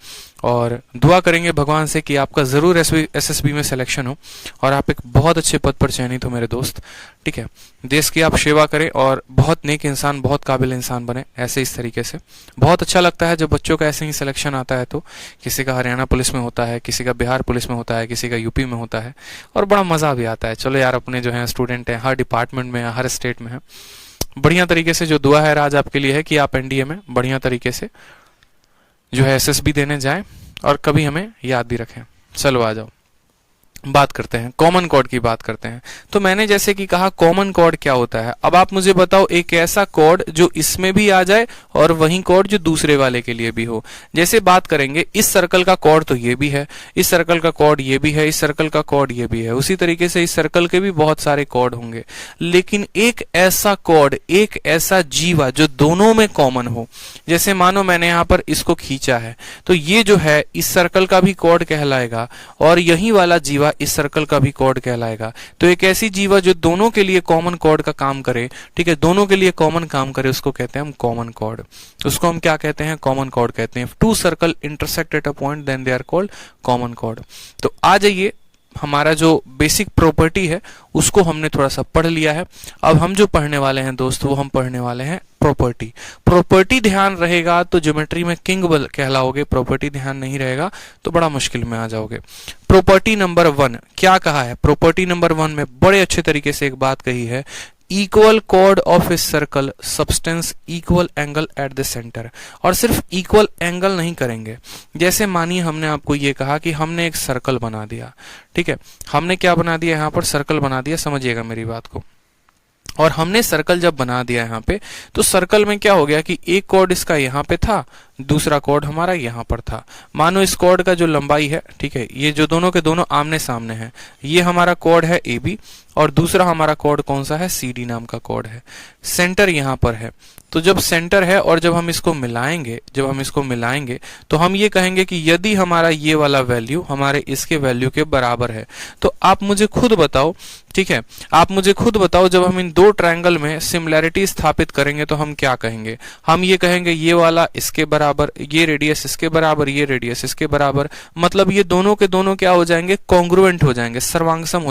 और दुआ करेंगे भगवान से कि आपका जरूर एसएसबी में सिलेक्शन हो और आप एक बहुत अच्छे पद पर चयनित हो मेरे दोस्त। ठीक है, देश की आप सेवा करें और बहुत नेक इंसान, बहुत काबिल इंसान बने। ऐसे इस तरीके से बहुत अच्छा लगता है जब बच्चों का ऐसे ही सिलेक्शन आता है। तो किसी का हरियाणा पुलिस में होता है, किसी का बिहार पुलिस में होता है, किसी का यूपी में होता है, और बड़ा मजा भी आता है। चलो यार, अपने जो है स्टूडेंट हैं हर डिपार्टमेंट में, हर स्टेट में है। बढ़िया तरीके से जो दुआ है राज आपके लिए है कि आप एनडीए में बढ़िया तरीके से जो है एसएसबी देने जाएं और कभी हमें याद भी रखें। चलो आ जाओ, बात करते हैं कॉमन कॉर्ड की बात करते हैं। तो मैंने जैसे कि कहा कॉमन कॉर्ड क्या होता है। अब आप मुझे बताओ एक ऐसा कॉर्ड जो इसमें भी आ जाए और वही कॉर्ड जो दूसरे वाले के लिए भी हो। जैसे बात करेंगे इस सर्कल का कॉर्ड तो ये भी है, इस सर्कल का कॉर्ड ये भी है, इस सर्कल का कॉर्ड ये भी है। उसी तरीके से इस सर्कल के भी बहुत सारे कॉर्ड होंगे, लेकिन एक ऐसा कॉर्ड, एक ऐसा जीवा जो दोनों में कॉमन हो। जैसे मानो मैंने यहां पर इसको खींचा है, तो ये जो है इस सर्कल का भी कॉर्ड कहलाएगा और यही वाला जीवा इस सर्कल का भी कॉर्ड कहलाएगा। तो एक ऐसी जीवा जो दोनों के लिए कॉमन कॉर्ड का काम करे, ठीक है, दोनों के लिए कॉमन काम करे, उसको कहते हैं हम कॉमन कॉर्ड। उसको हम क्या कहते हैं, कॉमन कॉर्ड कहते हैं। Two circle intersect at a point then they are called common chord. तो आ जाइए, हमारा जो बेसिक प्रॉपर्टी है उसको हमने थोड़ा सा पढ़ लिया है। अब हम जो पढ़ने वाले हैं दोस्त, वो हम पढ़ने वाले हैं प्रॉपर्टी। प्रॉपर्टी ध्यान रहेगा तो ज्योमेट्री में किंग कहलाओगे, प्रॉपर्टी ध्यान नहीं रहेगा तो बड़ा मुश्किल में आ जाओगे। प्रॉपर्टी नंबर 1 क्या कहा है, प्रॉपर्टी नंबर 1 में बड़े अच्छे तरीके से एक बात कही है equal chord of a circle substance equal angle at the centre. और सिर्फ इक्वल एंगल नहीं करेंगे, जैसे मानिए हमने आपको ये कहा कि हमने एक सर्कल बना दिया, ठीक है, हमने क्या बना दिया, यहाँ पर सर्कल बना दिया, समझिएगा मेरी बात को। और हमने सर्कल जब बना दिया यहाँ पे, तो सर्कल में क्या हो गया कि एक कॉर्ड इसका यहाँ पे था, दूसरा कॉर्ड हमारा यहाँ पर था। मानो इस कॉर्ड का जो लंबाई है, ठीक है, ये जो दोनों के दोनों आमने सामने हैं, ये हमारा कॉर्ड है AB और दूसरा हमारा कॉर्ड कौन सा है, CD नाम का कॉर्ड है। सेंटर यहाँ पर है, तो जब सेंटर है और जब हम इसको मिलाएंगे तो हम ये कहेंगे कि यदि हमारा ये वाला वैल्यू हमारे इसके वैल्यू के बराबर है, तो आप मुझे खुद बताओ, ठीक है, आप मुझे खुद बताओ, जब हम इन दो ट्रायंगल में सिमिलैरिटी स्थापित करेंगे तो हम क्या कहेंगे, हम ये कहेंगे ये वाला इसके बराबर, ये रेडियस इसके बराबर, ये रेडियस इसके बराबर, मतलब ये दोनों के दोनों क्या हो जाएंगे, कॉन्ग्रुएंट हो जाएंगे, सर्वांगसम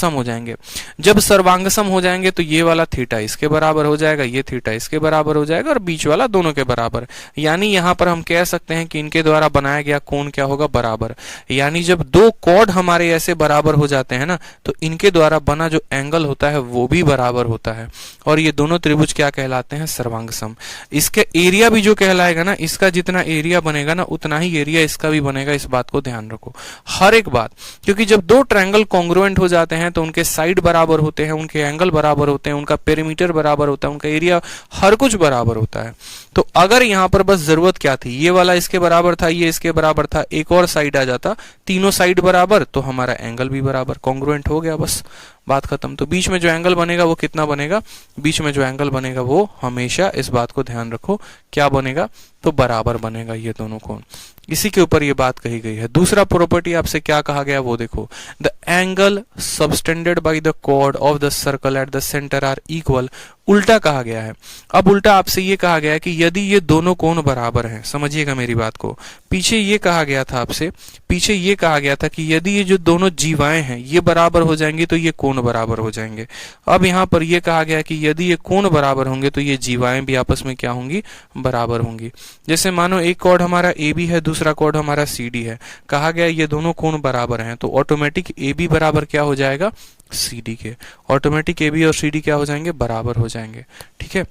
हो जाएंगे। जब सर्वांगसम हो जाएंगे तो ये वाला थीटा इसके बराबर हो जाएगा, ये थीटा इसके बराबर हो जाएगा और बीच वाला दोनों के बराबर। यानी यहां पर हम कह सकते हैं कि इनके द्वारा बनाया गया कोण क्या होगा, बराबर। यानी जब दो कॉर्ड हमारे ऐसे बराबर हो जाते हैं ना, तो इनके द्वारा बना जो एंगल होता है वो भी बराबर होता है और ये दोनों त्रिभुज क्या कहलाते हैं, सर्वांगसम। इसके एरिया भी जो कहलाएगा ना, इसका जितना एरिया बनेगा ना उतना ही एरिया इसका भी बनेगा, इस बात को ध्यान रखो हर एक बात। क्योंकि जब दो ट्रायंगल कॉन्ग्रुएंट हो जाते हैं तो उनके साइड बराबर होते हैं, उनके एंगल बराबर होते हैं, उनका पेरीमीटर बराबर होता है, उनका एरिया, हर कुछ बराबर होता है। तो अगर यहां पर बस जरूरत क्या थी, ये वाला इसके बराबर था, ये इसके बराबर था, एक और साइड आ जाता, तीनों साइड बराबर, तो हमारा एंगल भी बराबर, कॉन्ग्रुएंट हो गया, बस बात खत्म। तो बीच में जो एंगल बनेगा वो कितना बनेगा, बीच में जो एंगल बनेगा वो हमेशा, इस बात को ध्यान रखो, क्या बनेगा, तो बराबर बनेगा ये दोनों कोण। इसी के ऊपर ये बात कही गई है। दूसरा प्रॉपर्टी आपसे क्या कहा गया वो देखो, the angle subtended by the chord of the circle at the centre are equal. उल्टा कहा गया है। अब उल्टा आपसे ये कहा गया है कि यदि ये दोनों कोण बराबर हैं, समझिएगा मेरी बात को, पीछे ये कहा गया था आपसे, पीछे ये कहा गया था कि यदि ये जो दोनों जीवाएं हैं ये बराबर हो जाएंगी तो ये कोण बराबर हो जाएंगे। अब यहाँ पर ये कहा गया कि यदि ये कोण बराबर होंगे तो ये जीवाएं भी आपस में क्या होंगी, बराबर होंगी। जैसे मानो एक कॉर्ड हमारा AB है, दूसरा कॉर्ड हमारा CD है, कहा गया ये दोनों कोण बराबर हैं, तो ऑटोमेटिक AB बराबर क्या हो जाएगा, CD के, ऑटोमेटिक AB और CD क्या हो जाएंगे, बराबर हो जाएंगे, ठीक है।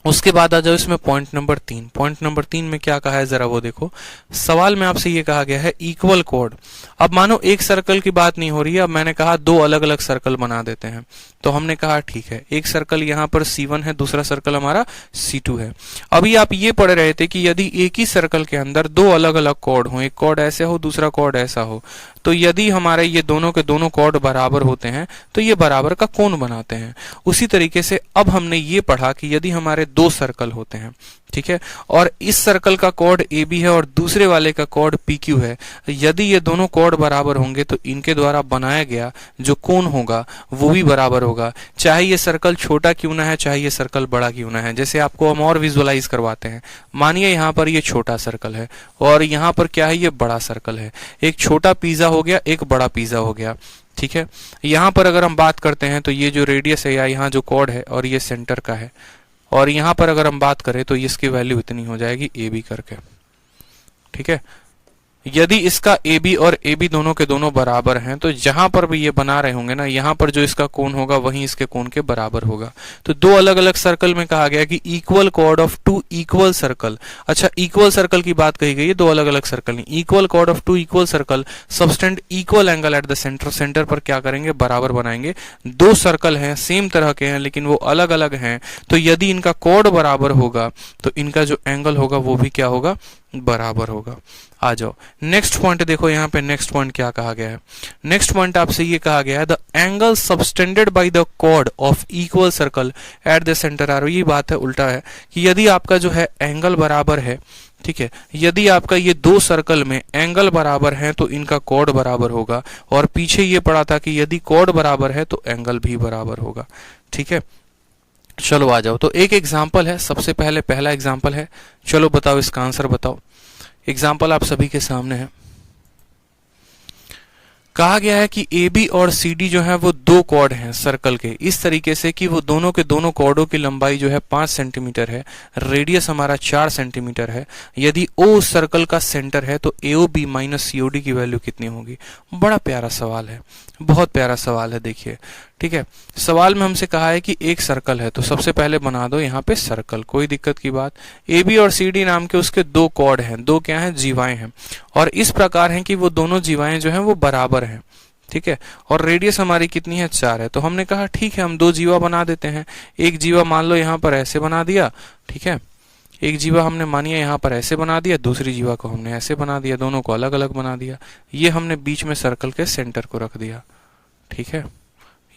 उसके बाद आ जाओ इसमें पॉइंट नंबर 3। पॉइंट नंबर 3 में क्या कहा है जरा वो देखो। सवाल में आपसे ये कहा गया है इक्वल कॉर्ड। अब मानो एक सर्कल की बात नहीं हो रही है, अब मैंने कहा दो अलग अलग सर्कल बना देते हैं, तो हमने कहा ठीक है, एक सर्कल यहाँ पर C1 है, दूसरा सर्कल हमारा C2 है। अभी आप ये पढ़ रहे थे कि यदि एक ही सर्कल के अंदर दो अलग अलग कॉर्ड हो, एक कॉर्ड ऐसे हो, दूसरा कॉर्ड ऐसा हो, तो यदि हमारे ये दोनों के दोनों कॉर्ड बराबर होते हैं तो ये बराबर का कोण बनाते हैं। उसी तरीके से अब हमने ये पढ़ा कि यदि हमारे दो सर्कल होते हैं, ठीक है, और इस सर्कल का कॉर्ड AB है और दूसरे वाले का कॉर्ड PQ है, यदि ये दोनों कॉर्ड बराबर होंगे तो इनके द्वारा बनाया गया जो कोण होगा वो भी बराबर होगा, चाहे ये सर्कल छोटा क्यों ना है, चाहे ये सर्कल बड़ा क्यों ना है। जैसे आपको हम और विजुअलाइज करवाते हैं, मानिए यहाँ पर ये छोटा सर्कल है और यहाँ पर क्या है, ये बड़ा सर्कल है। एक छोटा पिज्जा हो गया, एक बड़ा पिज्जा हो गया, ठीक है। यहाँ पर अगर हम बात करते हैं तो ये जो रेडियस है या यहाँ जो कॉर्ड है और ये सेंटर का है, और यहाँ पर अगर हम बात करें तो इसकी वैल्यू इतनी हो जाएगी AB करके, ठीक है। यदि इसका AB और AB दोनों के दोनों बराबर हैं तो जहां पर भी ये बना रहे होंगे ना, यहाँ पर जो इसका कोण होगा वहीं इसके कोण के बराबर होगा। तो दो अलग अलग सर्कल में कहा गया कि equal chord of two equal circle. अच्छा, इक्वल सर्कल की बात कही गई है, दो अलग अलग सर्कल नहीं। Equal chord of two equal circle subtend equal angle at the centre. Centre पर क्या करेंगे, बराबर बनाएंगे। दो सर्कल हैं, सेम तरह के हैं लेकिन वो अलग अलग हैं, तो यदि इनका कॉर्ड बराबर होगा तो इनका जो एंगल होगा वो भी क्या होगा, बराबर होगा। आ जाओ नेक्स्ट पॉइंट देखो, यहाँ पे नेक्स्ट पॉइंट क्या कहा गया है। नेक्स्ट पॉइंट आपसे ये कहा गया है the angle subtended by the chord of equal circle at the centre are. ये बात है, उल्टा है कि यदि आपका जो है एंगल बराबर है, ठीक है, यदि आपका ये दो सर्कल में एंगल बराबर है तो इनका कॉर्ड बराबर होगा, और पीछे ये पढ़ा था कि यदि कॉर्ड बराबर है तो एंगल भी बराबर होगा, ठीक है। चलो आ जाओ, तो एक एग्जाम्पल है, सबसे पहले पहला एग्जाम्पल है, चलो बताओ इसका आंसर बताओ। एग्जाम्पल आप सभी के सामने है। कहा गया है कि AB और CD जो है वो दो कॉर्ड हैं सर्कल के, इस तरीके से कि वो दोनों के दोनों कॉर्डों की लंबाई जो है 5 सेंटीमीटर है, रेडियस हमारा 4 सेंटीमीटर है। यदि O उस सर्कल का सेंटर है तो AOB माइनस COD की वैल्यू कितनी होगी। बड़ा प्यारा सवाल है, बहुत प्यारा सवाल है, देखिए, ठीक है। सवाल में हमसे कहा है कि एक सर्कल है, तो सबसे पहले बना दो यहाँ पे सर्कल, कोई दिक्कत की बात। ए बी और सी डी नाम के उसके दो कॉर्ड हैं, दो क्या हैं, जीवाएं हैं, और इस प्रकार हैं कि वो दोनों जीवाएं जो हैं वो बराबर हैं, ठीक है। और रेडियस हमारी कितनी है, 4 है। तो हमने कहा ठीक है, हम दो जीवा बना देते हैं। एक जीवा मान लो यहाँ पर ऐसे बना दिया, ठीक है, एक जीवा हमने मानिए यहाँ पर ऐसे बना दिया, दूसरी जीवा को हमने ऐसे बना दिया, दोनों को अलग अलग बना दिया। ये हमने बीच में सर्कल के सेंटर को रख दिया, ठीक है,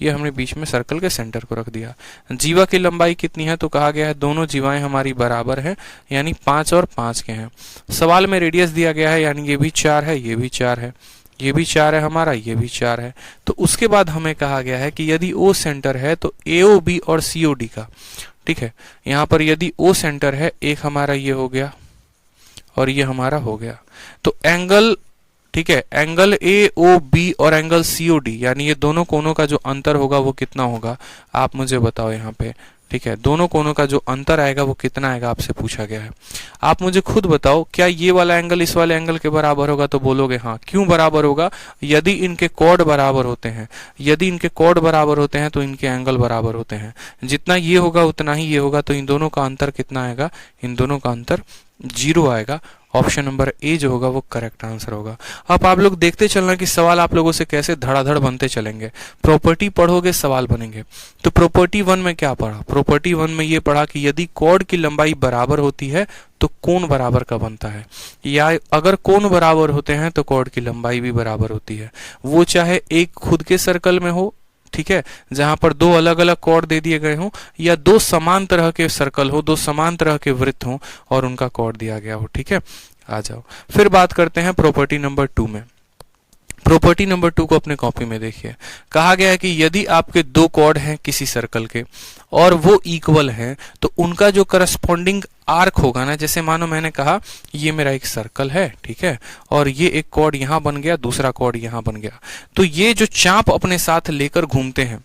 ये हमने बीच में सर्कल के सेंटर को रख दिया। जीवा की लंबाई कितनी है, तो कहा गया है दोनों जीवाएं हमारी बराबर हैं, यानी 5 और 5 के हैं। सवाल में रेडियस दिया गया है, यानी ये भी 4 है, ये भी 4 है, ये भी 4 है हमारा, ये भी 4 है। तो उसके बाद हमें कहा गया है कि यदि ओ सेंटर है तो एओ बी और सीओ डी का, ठीक है, यहाँ पर यदि ओ सेंटर है, एक हमारा ये हो गया और ये हमारा हो गया, तो एंगल, ठीक है, एंगल ए ओ बी और एंगल सी ओ डी, यानी ये दोनों कोनों का जो अंतर होगा वो कितना होगा, आप मुझे बताओ यहाँ पे, ठीक है। दोनों कोनों का जो अंतर आएगा वो कितना आएगा, आपसे पूछा गया है। आप मुझे खुद बताओ, क्या ये वाला एंगल इस वाले एंगल के बराबर होगा, तो बोलोगे हाँ। क्यों बराबर होगा, यदि इनके कॉर्ड बराबर होते हैं, यदि इनके कॉर्ड बराबर होते हैं तो इनके एंगल बराबर होते हैं। जितना ये होगा उतना ही ये होगा, तो इन दोनों का अंतर कितना आएगा, इन दोनों का अंतर 0 आएगा। ऑप्शन नंबर ए जो होगा वो करेक्ट आंसर होगा। अब आप लोग देखते चलना कि सवाल आप लोगों से कैसे धड़ाधड़ बनते चलेंगे। प्रॉपर्टी पढ़ोगे सवाल बनेंगे। तो प्रॉपर्टी 1 में क्या पढ़ा, प्रॉपर्टी 1 में ये पढ़ा कि यदि कॉर्ड की लंबाई बराबर होती है तो कोण बराबर का बनता है, या अगर कोण बराबर होते हैं तो कॉर्ड की लंबाई भी बराबर होती है। वो चाहे एक खुद के सर्कल में हो, ठीक है, जहां पर दो अलग अलग कॉर्ड दे दिए गए हों, या दो समान तरह के सर्कल हो, दो समान तरह के वृत्त हों और उनका कॉर्ड दिया गया हो, ठीक है। आ जाओ फिर बात करते हैं प्रॉपर्टी नंबर 2 में। प्रॉपर्टी नंबर 2 को अपने कॉपी में देखिए। कहा गया है कि यदि आपके दो कॉर्ड हैं किसी सर्कल के और वो इक्वल हैं, तो उनका जो करस्पॉन्डिंग आर्क होगा ना, जैसे मानो मैंने कहा ये मेरा एक सर्कल है, ठीक है, और ये एक कॉर्ड यहां बन गया, दूसरा कॉर्ड यहां बन गया, तो ये जो चाप अपने साथ लेकर घूमते हैं,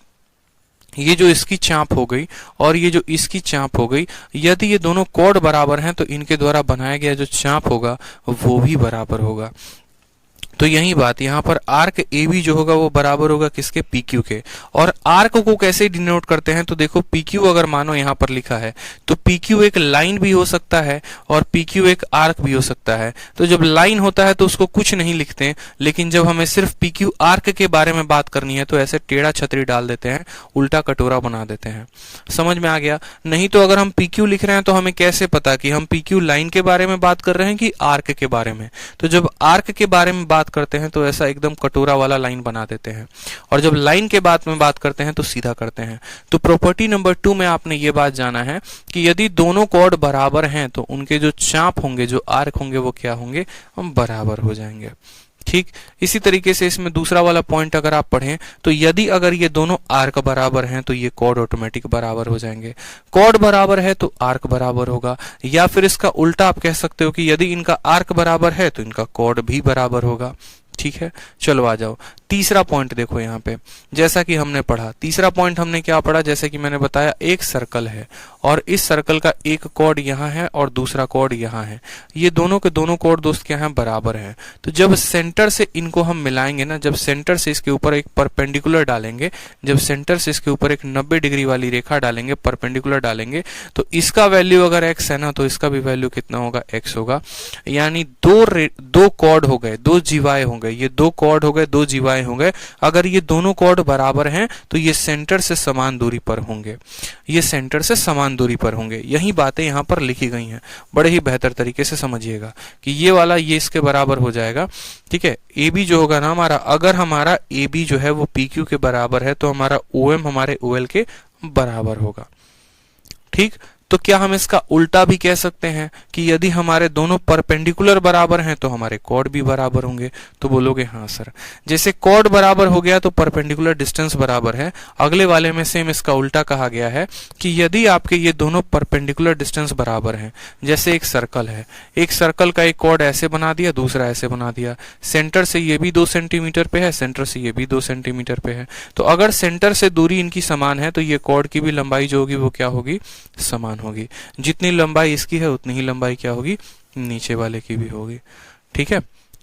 ये जो इसकी चाप हो गई और ये जो इसकी चाप हो गई, यदि ये दोनों कॉर्ड बराबर हैं तो इनके द्वारा बनाया गया जो चाप होगा वो भी बराबर होगा। तो यही बात, यहाँ पर आर्क ए बी जो होगा वो बराबर होगा किसके, पी क्यू के। और आर्क को कैसे डिनोट करते हैं, तो देखो पी क्यू अगर मानो यहाँ पर लिखा है तो पी क्यू एक लाइन भी हो सकता है और पी क्यू एक आर्क भी हो सकता है। तो जब लाइन होता है तो उसको कुछ नहीं लिखते, लेकिन जब हमें सिर्फ पी क्यू आर्क के बारे में बात करनी है तो ऐसे टेढ़ा छतरी डाल देते हैं, उल्टा कटोरा बना देते हैं। समझ में आ गया। नहीं तो अगर हम पी क्यू लिख रहे हैं तो हमें कैसे पता कि हम पी क्यू लाइन के बारे में बात कर रहे हैं कि आर्क के बारे में। तो जब आर्क के बारे में बात करते हैं तो ऐसा एकदम कटोरा वाला लाइन बना देते हैं, और जब लाइन के बारे में बात करते हैं तो सीधा करते हैं। तो प्रॉपर्टी नंबर 2 में आपने ये बात जाना है कि यदि दोनों कॉर्ड बराबर हैं तो उनके जो चाप होंगे, जो आर्क होंगे, वो क्या होंगे, हम बराबर हो जाएंगे। ठीक इसी तरीके से इसमें दूसरा वाला पॉइंट अगर आप पढ़ें तो यदि अगर ये दोनों आर्क बराबर हैं तो ये कॉर्ड ऑटोमेटिक बराबर हो जाएंगे। कॉर्ड बराबर है तो आर्क बराबर होगा, या फिर इसका उल्टा आप कह सकते हो कि यदि इनका आर्क बराबर है तो इनका कॉर्ड भी बराबर होगा। ठीक है, चलो आ जाओ। तीसरा पॉइंट देखो यहाँ पे, जैसा कि हमने पढ़ा, तीसरा पॉइंट हमने क्या पढ़ा, जैसे कि मैंने बताया एक सर्कल है और इस सर्कल का एक कॉर्ड यहाँ है और दूसरा कॉर्ड यहाँ है। ये दोनों के दोनों कॉर्ड दोस्त क्या हैं, बराबर हैं। तो जब सेंटर से इनको हम मिलाएंगे ना, जब सेंटर से इसके ऊपर एक परपेंडिकुलर डालेंगे, जब सेंटर से इसके ऊपर एक 90 डिग्री वाली रेखा डालेंगे, परपेंडिकुलर डालेंगे, तो इसका वैल्यू अगर x है ना तो इसका भी वैल्यू कितना होगा, x होगा। यानी दो कॉर्ड हो गए, दो जीवाएं हो गए, ये दो कॉर्ड हो गए, दो जीवाएं हो गए। अगर ये दोनों कॉर्ड बराबर हैं तो ये सेंटर से समान दूरी पर होंगे, ये सेंटर से समान दूरी पर होंगे। यही बातें यहां पर लिखी गई हैं, बड़े ही बेहतर तरीके से समझिएगा कि ये वाला ये इसके बराबर हो जाएगा। ठीक है, ए बी जो होगा ना हमारा, अगर हमारा ए बी जो है वो पी क्यू के बराबर है तो हमारा ओ एम हमारे ओ एल के बराबर होगा। ठीक, तो क्या हम इसका उल्टा भी कह सकते हैं कि यदि हमारे दोनों परपेंडिकुलर बराबर हैं तो हमारे कॉर्ड भी बराबर होंगे, तो बोलोगे हाँ सर। जैसे कॉर्ड बराबर हो गया तो परपेंडिकुलर डिस्टेंस बराबर है। अगले वाले में सेम इसका उल्टा कहा गया है कि यदि आपके ये दोनों परपेंडिकुलर डिस्टेंस बराबर हैं, जैसे एक सर्कल है, एक सर्कल का एक कॉर्ड ऐसे बना दिया, दूसरा ऐसे बना दिया, सेंटर से ये भी 2 सेंटीमीटर पे है, सेंटर से ये भी 2 सेंटीमीटर पे है, तो अगर सेंटर से दूरी इनकी समान है तो ये कॉर्ड की भी लंबाई जो होगी वो क्या होगी, समान होगी। जितनी लंबाई इसकी है उतनी ही लंबाई क्या होगी, नीचे वाले की भी होगी। ठीक है,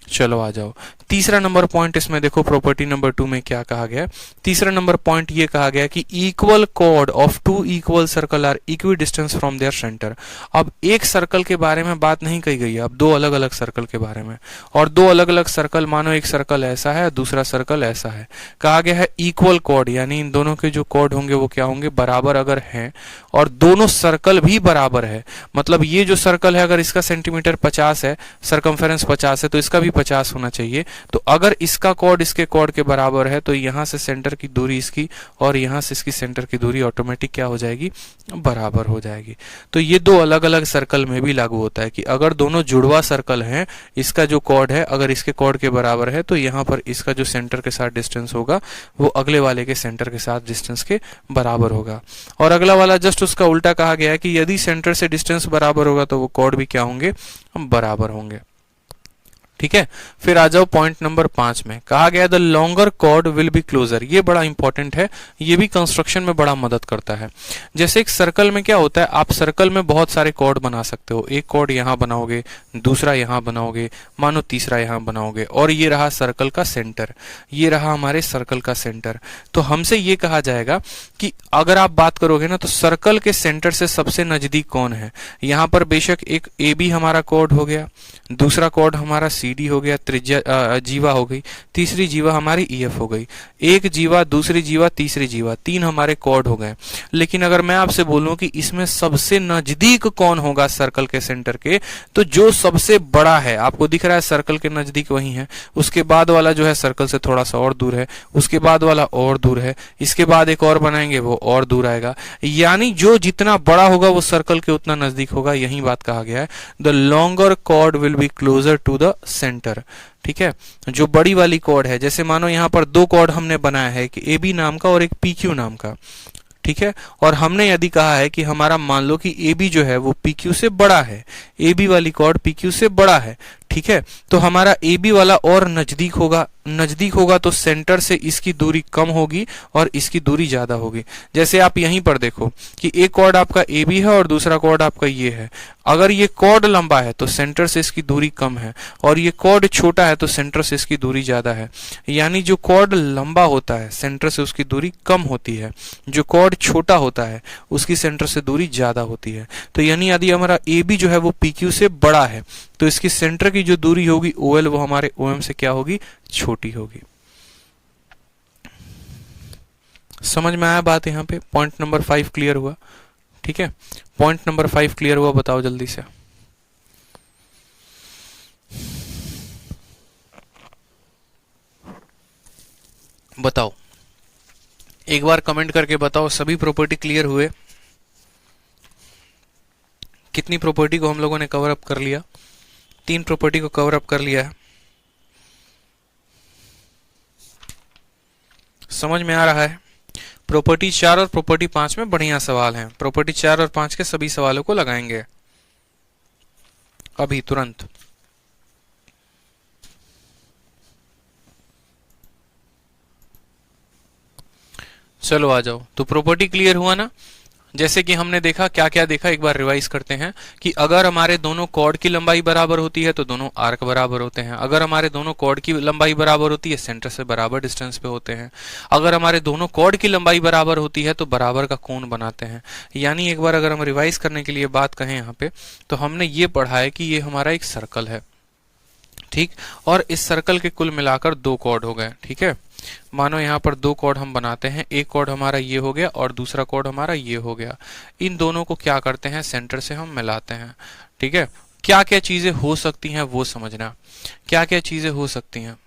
चलो आ जाओ। तीसरा नंबर पॉइंट इसमें देखो, प्रॉपर्टी नंबर 2 में क्या कहा गया है। तीसरा नंबर पॉइंट ये कहा गया कि equal chord of two equal circle are equidistance from their centre. अब एक सर्कल के बारे में बात नहीं कही गई है, अब दो अलग अलग सर्कल के बारे में। और दो अलग अलग सर्कल, मानो एक सर्कल ऐसा है, दूसरा सर्कल ऐसा है। कहा गया है इक्वल कॉर्ड, यानी इन दोनों के जो कॉर्ड होंगे वो क्या होंगे, बराबर अगर हैं, और दोनों सर्कल भी बराबर है। मतलब ये जो सर्कल है, अगर इसका सेंटीमीटर 50 है, सरकमफेरेंस 50 है, तो इसका भी 50 होना चाहिए। तो अगर इसका कॉर्ड इसके कॉर्ड के बराबर है, तो यहां से सेंटर की दूरी इसकी और यहां से इसकी सेंटर की दूरी ऑटोमेटिक क्या हो जाएगी, बराबर हो जाएगी। तो ये दो अलग अलग सर्कल में भी लागू होता है कि अगर दोनों जुड़वा सर्कल हैं, इसका जो कॉर्ड है अगर इसके कॉर्ड के बराबर है, तो यहाँ पर इसका जो सेंटर के साथ डिस्टेंस होगा वो अगले वाले के सेंटर के साथ डिस्टेंस के बराबर होगा। और अगला वाला जस्ट उसका उल्टा कहा गया है कि यदि सेंटर से डिस्टेंस बराबर होगा तो वो कॉर्ड भी क्या होंगे, बराबर होंगे। ठीक है, फिर आ जाओ पॉइंट नंबर 5 में। कहा गया the longer chord will be closer. ये बड़ा इंपॉर्टेंट है, ये भी कंस्ट्रक्शन में बड़ा मदद करता है। जैसे एक सर्कल में क्या होता है, आप सर्कल में बहुत सारे कॉर्ड बना सकते हो। एक कॉर्ड यहां बनाओगे, दूसरा यहां बनाओगे, मानो तीसरा यहां बनाओगे, और ये रहा सर्कल का सेंटर, ये रहा हमारे सर्कल का सेंटर। तो हमसे ये कहा जाएगा कि अगर आप बात करोगे ना, तो सर्कल के सेंटर से सबसे नजदीक कौन है। यहां पर बेशक एक ए बी हमारा कॉर्ड हो गया, दूसरा कॉर्ड हमारा सी हो गया, त्रिज्या जीवा हो गई, तीसरी जीवा हमारी ईएफ हो गई। एक जीवा, दूसरी जीवा, तीसरी जीवा, 3 हमारे कॉर्ड हो गए। लेकिन अगर मैं आपसे बोलूं कि इसमें सबसे नजदीक कौन होगा सर्कल के सेंटर के, तो जो सबसे बड़ा है, आपको दिख रहा है सर्कल के नजदीक वही है, उसके बाद वाला जो है सर्कल से थोड़ा सा और दूर है, उसके बाद वाला और दूर है, इसके बाद एक और बनाएंगे वो और दूर आएगा। यानी जो जितना बड़ा होगा वो सर्कल के उतना नजदीक होगा। यही बात कहा गया है, the longer chord will be closer to the centre. ठीक है, जो बड़ी वाली कॉर्ड है, जैसे मानो यहां पर दो कॉर्ड हमने बनाया है, एक ए बी नाम का और एक पी क्यू नाम का। ठीक है, और हमने यदि कहा है कि हमारा मान लो कि ए बी जो है वो पी क्यू से बड़ा है, ए बी वाली कॉर्ड पी क्यू से बड़ा है। ठीक है, तो हमारा ए बी वाला और नजदीक होगा, नजदीक होगा तो सेंटर से इसकी दूरी कम होगी और इसकी दूरी ज्यादा होगी। जैसे आप यहीं पर देखो कि एक कॉर्ड आपका ए बी है और दूसरा कॉर्ड आपका ये है। अगर ये कॉर्ड लंबा है तो सेंटर से इसकी दूरी कम है, और ये कॉर्ड छोटा है तो सेंटर से इसकी दूरी ज्यादा है। यानी जो कॉर्ड लंबा होता है सेंटर से उसकी दूरी कम होती है, जो कॉर्ड छोटा होता है उसकी सेंटर से दूरी ज्यादा होती है। तो यानी यदि हमारा ए बी जो है वो पी क्यू से बड़ा है, तो इसकी सेंटर की जो दूरी होगी OL वो हमारे OM से क्या होगी, छोटी होगी। समझ में आया बात यहां पे? पॉइंट नंबर 5 क्लियर हुआ? ठीक है, पॉइंट नंबर 5 क्लियर हुआ? बताओ जल्दी से। बताओ, एक बार कमेंट करके बताओ, सभी प्रॉपर्टी क्लियर हुए? कितनी प्रॉपर्टी को हम लोगों ने कवर अप कर लिया? 3 प्रॉपर्टी को कवर अप कर लिया है। समझ में आ रहा है? प्रॉपर्टी 4 और प्रॉपर्टी 5 में बढ़िया सवाल हैं। प्रॉपर्टी 4 और 5 के सभी सवालों को लगाएंगे अभी तुरंत। चलो आ जाओ। तो प्रॉपर्टी क्लियर हुआ ना? जैसे कि हमने देखा, क्या क्या देखा, एक बार रिवाइज करते हैं कि अगर हमारे दोनों कॉर्ड की लंबाई बराबर होती है तो दोनों आर्क बराबर होते हैं। अगर हमारे दोनों कॉर्ड की लंबाई बराबर होती है, सेंटर से बराबर डिस्टेंस पे होते हैं। अगर हमारे दोनों कॉर्ड की लंबाई बराबर होती है तो बराबर का कोण बनाते हैं। यानी एक बार अगर हम रिवाइज करने के लिए बात कहें यहाँ पे, तो हमने ये पढ़ा है कि ये हमारा एक सर्कल है। ठीक, और इस सर्कल के कुल मिलाकर 2 कॉर्ड हो गए। ठीक है, मानो यहाँ पर 2 कॉर्ड हम बनाते हैं, एक कॉर्ड हमारा ये हो गया और दूसरा कॉर्ड हमारा ये हो गया। इन दोनों को क्या करते हैं, सेंटर से हम मिलाते हैं। ठीक है, क्या क्या चीजें हो सकती हैं वो समझना, क्या क्या चीजें हो सकती हैं।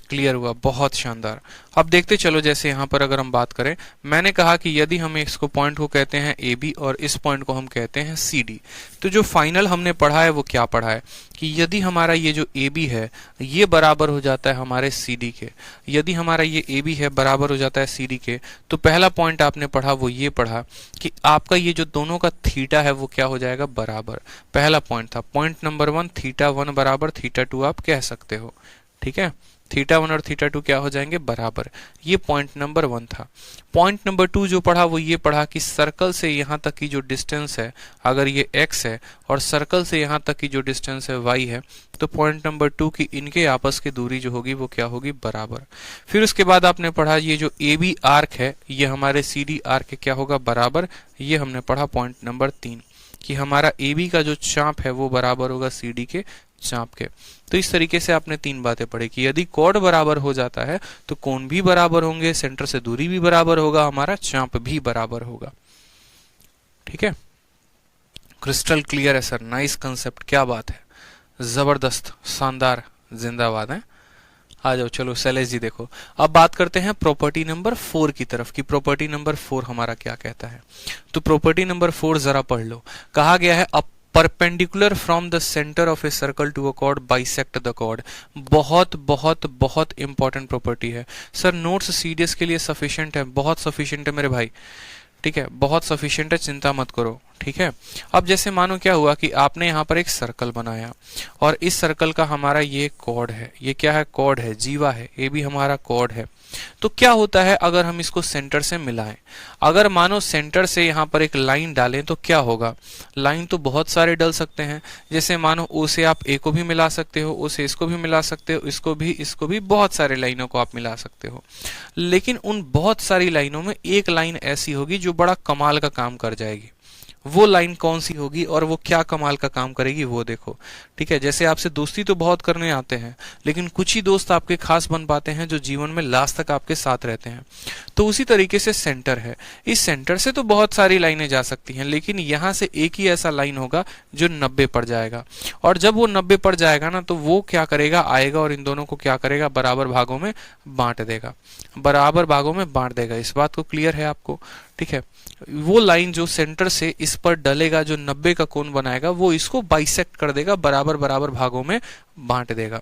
क्लियर हुआ? बहुत शानदार। अब देखते चलो, जैसे यहां पर अगर हम बात करें, मैंने कहा कि यदि हम इसको पॉइंट को कहते हैं ए बी और इस पॉइंट को हम कहते हैं सी डी, तो जो फाइनल हमने पढ़ा है वो क्या पढ़ा है कि यदि हमारा ये जो ए बी है ये बराबर हो जाता है हमारे सी डी के, यदि हमारा ये ए बी है बराबर हो जाता है सी डी के, तो पहला पॉइंट आपने पढ़ा वो ये पढ़ा कि आपका ये जो दोनों का थीटा है वो क्या हो जाएगा, बराबर। पहला पॉइंट था। पॉइंट नंबर 1, थीटा 1 बराबर थीटा 2 आप कह सकते हो। ठीक है, θ1 और θ2 क्या हो जाएंगे, बराबर। ये पॉइंट नंबर 1 था। पॉइंट नंबर 2 जो पढ़ा वो ये पढ़ा कि सर्कल से यहां तक की जो डिस्टेंस है, अगर ये x है और सर्कल से यहां तक की जो डिस्टेंस है y है, तो पॉइंट नंबर 2 की इनके आपस की दूरी जो होगी वो क्या होगी, बराबर। फिर उसके बाद आपने पढ़ा ये जो AB आर्क है ये हमारे CD आर्क के क्या होगा, बराबर। ये हमने पढ़ा पॉइंट नंबर 3 कि हमारा AB का जो चाप है वो बराबर होगा CD के चाप के। तो इस तरीके से आपने 3 बातें पढ़ी कि यदि कॉर्ड बराबर हो जाता है तो कोण भी बराबर होंगे, सेंटर से दूरी भी बराबर होगा, हमारा चाप भी बराबर होगा। ठीक है, क्रिस्टल क्लियर है सर, नाइस कंसेप्ट, क्या बात है, जबरदस्त, शानदार, जिंदाबाद है। आ जाओ, चलो शैलेश जी देखो, अब बात करते हैं प्रॉपर्टी नंबर 4 की तरफ कि प्रॉपर्टी नंबर 4 हमारा क्या कहता है। तो प्रॉपर्टी नंबर 4 जरा पढ़ लो। कहा गया है perpendicular from the centre of a circle to a chord bisect the chord. बहुत बहुत बहुत इंपॉर्टेंट प्रॉपर्टी है सर, नोट्स सीडीएस के लिए सफिशिएंट है, बहुत सफिशिएंट है मेरे भाई। ठीक है, बहुत सफिशिएंट है, चिंता मत करो। ठीक है, अब जैसे मानो क्या हुआ कि आपने यहाँ पर एक सर्कल बनाया और इस सर्कल का हमारा ये कॉर्ड है, ये क्या है, कॉर्ड है, जीवा है, ये भी हमारा कॉर्ड है। तो क्या होता है अगर हम इसको सेंटर से मिलाएं, अगर मानो सेंटर से यहाँ पर एक लाइन डालें तो क्या होगा, लाइन तो बहुत सारे डल सकते हैं। जैसे मानो ओ से आप ए को भी मिला सकते हो, ओ से इसको भी मिला सकते हो, इसको भी बहुत सारे लाइनों को आप मिला सकते हो। लेकिन उन बहुत सारी लाइनों में एक लाइन ऐसी होगी जो बड़ा कमाल का काम कर जाएगी। वो लाइन कौन सी होगी और वो क्या कमाल का काम करेगी वो देखो। ठीक है, जैसे आपसे दोस्ती तो बहुत करने आते हैं लेकिन कुछ ही दोस्त आपके खास बन पाते हैं जो जीवन में लास्ट तक आपके साथ रहते हैं। तो उसी तरीके से सेंटर है, इस सेंटर से तो बहुत सारी लाइनें जा सकती हैं लेकिन यहां से एक ही ऐसा लाइन होगा जो 90 पड़ जाएगा। और जब वो 90 पड़ जाएगा ना तो वो क्या करेगा, आएगा और इन दोनों को क्या करेगा, बराबर भागों में बांट देगा, बराबर भागों में बांट देगा। इस बात को क्लियर है आपको। ठीक है, वो लाइन जो सेंटर से इस पर डलेगा, जो 90 का कोण बनाएगा, वो इसको बाइसेक्ट कर देगा, बराबर बराबर भागों में बांट देगा।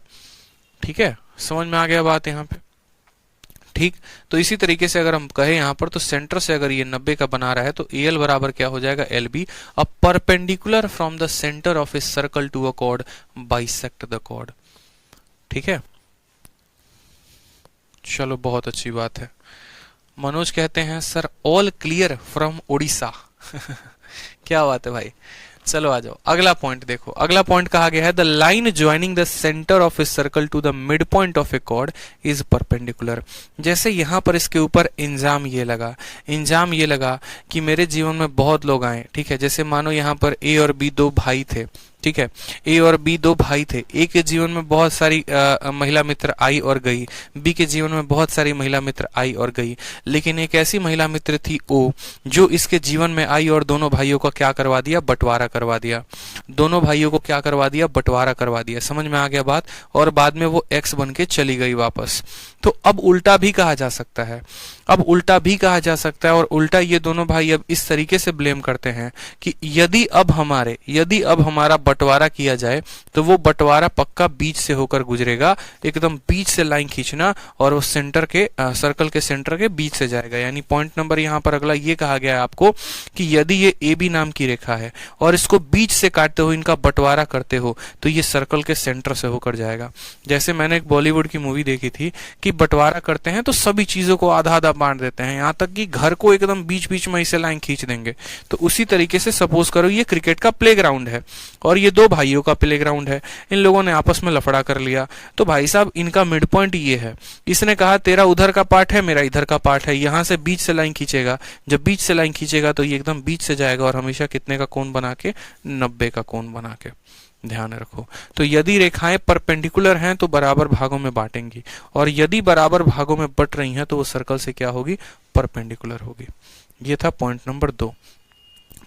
ठीक है, समझ में आ गया बात यहाँ पे। ठीक, तो इसी तरीके से अगर हम कहें यहाँ पर तो सेंटर से अगर ये 90 का बना रहा है तो AL बराबर क्या हो जाएगा, LB। अब perpendicular from the centre of a circle to a chord bisect the chord. ठीक है, चलो बहुत अच्छी बात है। मनोज कहते हैं sir all clear from Odisha. क्या बात है भाई, चलो आ जाओ अगला पॉइंट देखो। अगला पॉइंट कहा गया है the line joining the centre of a circle to the mid point of a chord is perpendicular. जैसे यहां पर इसके ऊपर इंजाम ये लगा कि मेरे जीवन में बहुत लोग आए। ठीक है, जैसे मानो यहाँ पर A और B दो भाई थे। ठीक है, A और B दो भाई थे, A के जीवन में बहुत सारी महिला मित्र आई और गई, B के जीवन में बहुत सारी महिला मित्र आई और गई, लेकिन एक ऐसी महिला मित्र थी O जो इसके जीवन में आई और दोनों भाइयों का क्या करवा दिया, बंटवारा करवा दिया। दोनों भाइयों को क्या करवा दिया, बंटवारा करवा दिया। समझ में आ गया बात। और बाद में वो X बन के चली गई वापस। तो अब उल्टा भी कहा जा सकता है, और उल्टा ये दोनों भाई अब इस तरीके से ब्लेम करते हैं कि यदि अब हमारा बंटवारा किया जाए तो वो बंटवारा पक्का बीच से होकर गुजरेगा, एकदम बीच से लाइन खींचना और वो सेंटर के सर्कल के सेंटर के बीच से जाएगा। यानी पॉइंट नंबर यहाँ पर अगला ये कहा गया है आपको कि यदि ये AB नाम की रेखा है और इसको बीच से काटते हो, इनका बंटवारा करते हो, तो ये सर्कल के सेंटर से होकर जाएगा। जैसे मैंने एक बॉलीवुड की मूवी देखी थी कि बंटवारा करते हैं तो सभी चीजों को आधा आधा बांट देते हैं, यहाँ तक कि घर को एकदम बीच बीच में इसे लाइन खींच देंगे। तो उसी तरीके से सपोज करो ये क्रिकेट का प्लेग्राउंड है और ये दो भाइयों का प्लेग्राउंड है, इन लोगों ने आपस में लफड़ा कर लिया। तो भाई साहब इनका मिड पॉइंट ये है, इसने कहा तेरा उधर का पार्ट है, मेरा इधर का पार्ट है, यहां से बीच से लाइन खींचेगा। जब बीच से लाइन खींचेगा तो ये एकदम बीच से जाएगा और हमेशा कितने का कोण बना के, 90 का कोण बना के। ध्यान रखो। तो यदि रेखाएं परपेंडिकुलर हैं तो बराबर भागों में बांटेंगी, और यदि बराबर भागों में बट रही हैं तो वो सर्कल से क्या होगी, परपेंडिकुलर होगी। ये था पॉइंट नंबर 2।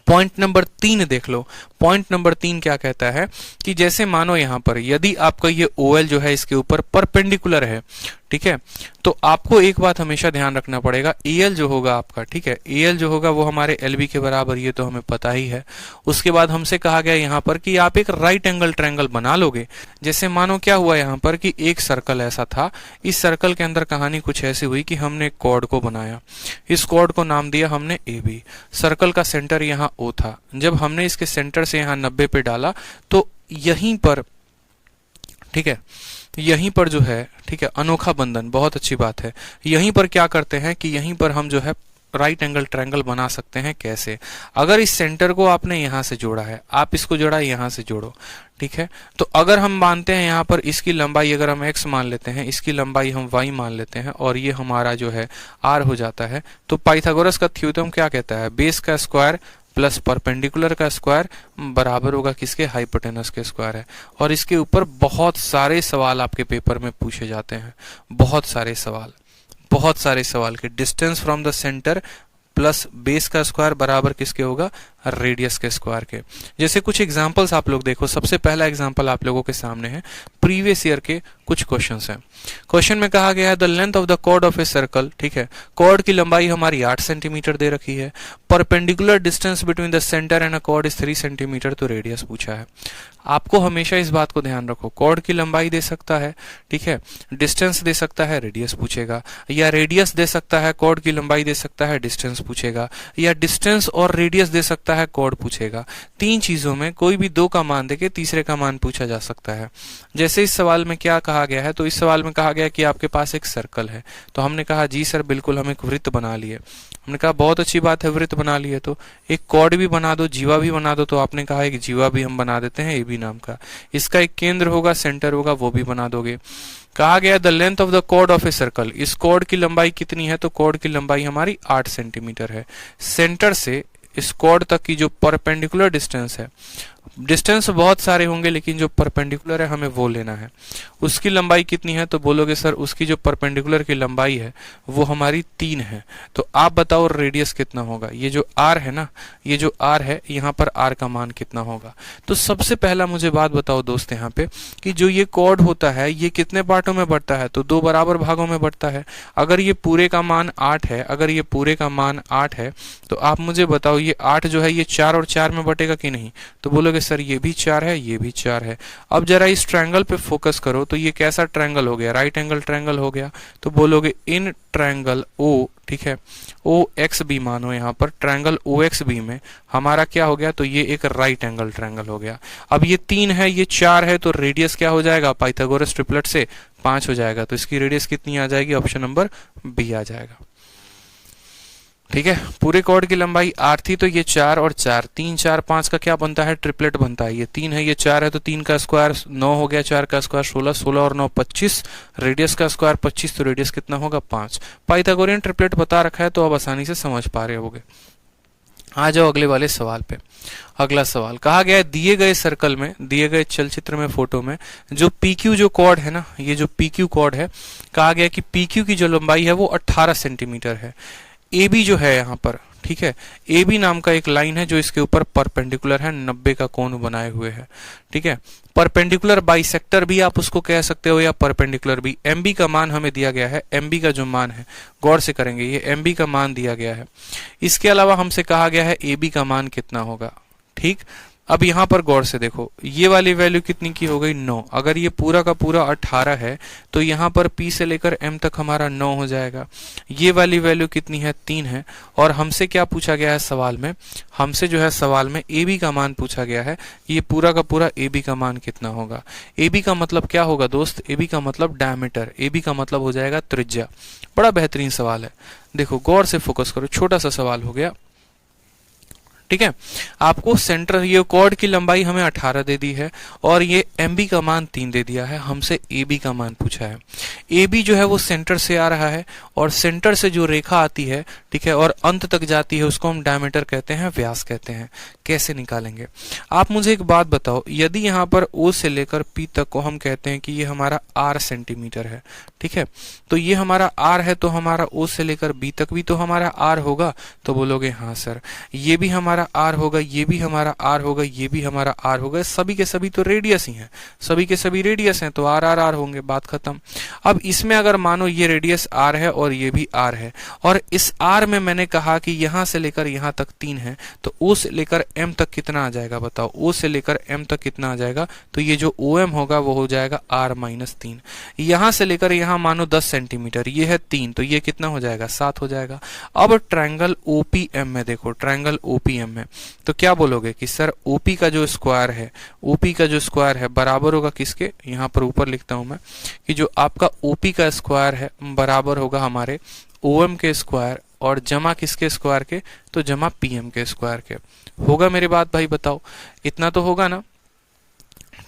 पॉइंट नंबर 3 देख लो। पॉइंट नंबर 3 क्या कहता है कि जैसे मानो यहां पर यदि आपका ये OL जो है इसके ऊपर परपेंडिकुलर है, ठीक है, तो आपको एक बात हमेशा ध्यान रखना पड़ेगा, AL जो होगा आपका, ठीक है, AL जो होगा वो हमारे LB के बराबर, ये तो हमें पता ही है। उसके बाद हमसे कहा गया यहाँ पर कि आप एक राइट एंगल ट्रायंगल बना लोगे। जैसे मानो क्या हुआ यहाँ पर कि एक सर्कल ऐसा था, इस सर्कल के अंदर कहानी कुछ ऐसी हुई कि हमने एक कॉर्ड को बनाया, इस कॉर्ड को नाम दिया हमने AB। सर्कल का सेंटर यहाँ O था। जब हमने इसके सेंटर से यहाँ 90 पे डाला तो यहीं पर, ठीक है, यहीं पर जो है, ठीक है, अनोखा बंधन, बहुत अच्छी बात है। यहीं पर क्या करते हैं कि यहीं पर हम जो है राइट एंगल ट्रायंगल बना सकते हैं। कैसे? अगर इस सेंटर को आपने यहां से जोड़ा है, आप इसको जोड़ा यहां से जोड़ो, ठीक है। तो अगर हम मानते हैं यहां पर इसकी लंबाई अगर हम x मान लेते हैं, इसकी लंबाई हम y मान लेते हैं और ये हमारा जो है r हो जाता है, तो पाइथागोरस का थ्योरम क्या कहता है? बेस का स्क्वायर प्लस परपेंडिकुलर का स्क्वायर बराबर होगा किसके? हाइपोटेनस के स्क्वायर है। और इसके ऊपर बहुत सारे सवाल आपके पेपर में पूछे जाते हैं, बहुत सारे सवाल, बहुत सारे सवाल के distance from the centre plus base का स्क्वायर बराबर किसके होगा? रेडियस के स्क्वायर के। जैसे कुछ एग्जांपल्स आप लोग देखो। सबसे पहला एग्जांपल आप लोगों के सामने है, प्रीवियस ईयर के कुछ क्वेश्चंस हैं। क्वेश्चन में कहा गया है the length of the chord of a circle, ठीक है, कॉर्ड की लंबाई हमारी 8 सेंटीमीटर दे रखी है, perpendicular distance between the centre and a cord is 3 centimetre, तो रेडियस पूछा है। आपको हमेशा इस बात को ध्यान रखो, कॉर्ड की लंबाई दे सकता है, ठीक है, डिस्टेंस दे सकता है, रेडियस पूछेगा, या रेडियस दे सकता है, कॉर्ड की लंबाई दे सकता है, डिस्टेंस पूछेगा, या डिस्टेंस और रेडियस दे सकता है, कॉर्ड पूछेगा। तीन चीजों में कोई भी दो का मान देके तीसरे का मान पूछा जा सकता है। जैसे इस सवाल में क्या कहा गया है, तो इस सवाल में कहा गया कि आपके पास एक सर्कल है, तो हमने कहा जी सर बिल्कुल हम एक वृत्त बना लिए। हमने कहा बहुत अच्छी बात है, वृत्त बना लिए तो एक कॉर्ड भी बना दो, जीवा भी बना दो, तो आपने कहा एक जीवा भी हम बना देते हैं, ए बी नाम का। इसका एक केंद्र होगा, सेंटर होगा, वो भी बना दोगे। कहा गया the length of the chord of a circle, इस कॉर्ड की लंबाई कितनी है? तो कॉर्ड की लंबाई हमारी 8 सेंटीमीटर है। सेंटर से इस कॉर्ड तक की जो परपेंडिकुलर डिस्टेंस है, डिस्टेंस बहुत सारे होंगे लेकिन जो परपेंडिकुलर है हमें वो लेना है। उसकी लंबाई कितनी है? तो बोलोगे सर उसकी जो परपेंडिकुलर की लंबाई है वो हमारी 3 है। तो आप बताओ रेडियस कितना होगा? ये जो r है ना, ये जो r है, यहाँ पर r का मान कितना होगा? तो सबसे पहला मुझे बात बताओ दोस्त यहाँ पे कि जो ये कॉर्ड होता है ये कितने पार्टों में बढ़ता है? तो 2 बराबर भागों में बढ़ता है। अगर ये पूरे का मान 8 है, अगर ये पूरे का मान 8 है, तो आप मुझे बताओ ये 8 जो है ये 4 और 4 में बटेगा कि नहीं? तो बोलोगे सर ये भी 4 है, ये भी 4 है। अब जरा इस ट्रायंगल पे फोकस करो, तो ये कैसा ट्रायंगल हो गया? राइट एंगल ट्रायंगल हो गया। तो बोलोगे इन ट्रायंगल ओ, ठीक है, ओ एक्स बी मानो यहाँ पर, ट्रायंगल ओ एक्स बी में हमारा क्या हो गया? तो ये एक राइट एंगल ट्रायंगल हो गया। अब ये 3 है, ये 4 है, तो रेडियस क्या हो जाएगा? पाइथागोरस ट्रिपलेट से 5 हो जाएगा। तो इसकी रेडियस कितनी आ जाएगी? ऑप्शन नंबर बी आ जाएगा। ठीक है, पूरे कॉर्ड की लंबाई 8 थी, तो ये 4 और 4, 3 4 5 का क्या बनता है? ट्रिपलेट बनता है। ये 3 है, ये 4 है, तो 3 का स्क्वायर 9 हो गया, 4 का स्क्वायर 16, 16 और 9 25, रेडियस का स्क्वायर 25, तो रेडियस कितना होगा? 5। पाइथागोरियन ट्रिपलेट बता रखा है तो अब आसानी से समझ पा रहे होगे। आ जाओ अगले वाले सवाल पे। अगला सवाल कहा गया है दिए गए सर्कल में, दिए गए चलचित्र में, फोटो में जो PQ जो कॉर्ड है ना, ये जो PQ कॉर्ड है, कहा गया कि PQ की जो लंबाई है वो 18 सेंटीमीटर है। AB जो है यहाँ पर, ठीक है, AB नाम का एक लाइन है जो इसके ऊपर परपेंडिकुलर है, 90 का कोण बनाए हुए है। ठीक है, परपेंडिकुलर बाइसेक्टर भी आप उसको कह सकते हो, या परपेंडिकुलर भी। MB का मान हमें दिया गया है, MB का जो मान है गौर से करेंगे, ये MB का मान दिया गया है। इसके अलावा हमसे कहा गया है AB का मान कितना होगा। ठीक, अब यहां पर गौर से देखो, ये वाली वैल्यू कितनी की हो गई? 9। अगर ये पूरा का पूरा 18 है तो यहाँ पर P से लेकर M तक हमारा 9 हो जाएगा। ये वाली वैल्यू कितनी है? 3 है। और हमसे क्या पूछा गया है सवाल में? हमसे जो है सवाल में AB का मान पूछा गया है। ये पूरा का पूरा AB का मान कितना होगा? AB का मतलब क्या होगा दोस्त? AB का मतलब डायमीटर, AB का मतलब हो जाएगा त्रिज्या। बड़ा बेहतरीन सवाल है, देखो गौर से फोकस करो, छोटा सा सवाल हो गया। ठीक है, आपको सेंटर, ये कॉर्ड की लंबाई हमें 18 दे दी है और ये MB का मान 3 दे दिया है। हमसे AB का मान पूछा है। AB जो है वो सेंटर से आ रहा है और सेंटर से जो रेखा आती है, ठीक है, और अंत तक जाती है, उसको हम डायमीटर कहते हैं, व्यास कहते हैं। कैसे निकालेंगे? आप मुझे एक बात बताओ, यदि यहाँ पर O से लेकर P तक को हम कहते हैं कि ये हमारा R सेंटीमीटर है, ठीक है, तो ये हमारा R है, तो हमारा O से लेकर B तक भी तो हमारा R होगा। तो बोलोगे हाँ सर, ये भी हमारा R होगा, ये भी हमारा R होगा, ये भी हमारा R होगा, सभी के सभी तो रेडियस ही हैं, सभी के सभी रेडियस हैं, तो R R R होंगे, बात खत्म। अब इसमें अगर मानो ये रेडियस R है और ये भी R है, और इस R में मैंने कहा कि यहां से लेकर यहां तक 3 है, तो O से लेकर M तक कितना आ जाएगा बताओ? O से लेकर M तक कितना आ जाएगा? तो ये जो OM होगा वो हो जाएगा R माइनस 3। यहां से लेकर यहां मानो 10 सेंटीमीटर, ये है 3, तो ये कितना हो जाएगा? 7 हो जाएगा। अब ट्रायंगल OPM में देखो, ट्रायंगल OPM फॉर्म में। तो क्या बोलोगे कि सर ओपी का जो स्क्वायर है, ओपी का जो स्क्वायर है बराबर होगा किसके, यहाँ पर ऊपर लिखता हूं मैं कि जो आपका ओपी का स्क्वायर है बराबर होगा हमारे ओएम के स्क्वायर और जमा किसके स्क्वायर के, तो जमा पीएम के स्क्वायर के। होगा मेरी बात भाई, बताओ इतना तो होगा ना।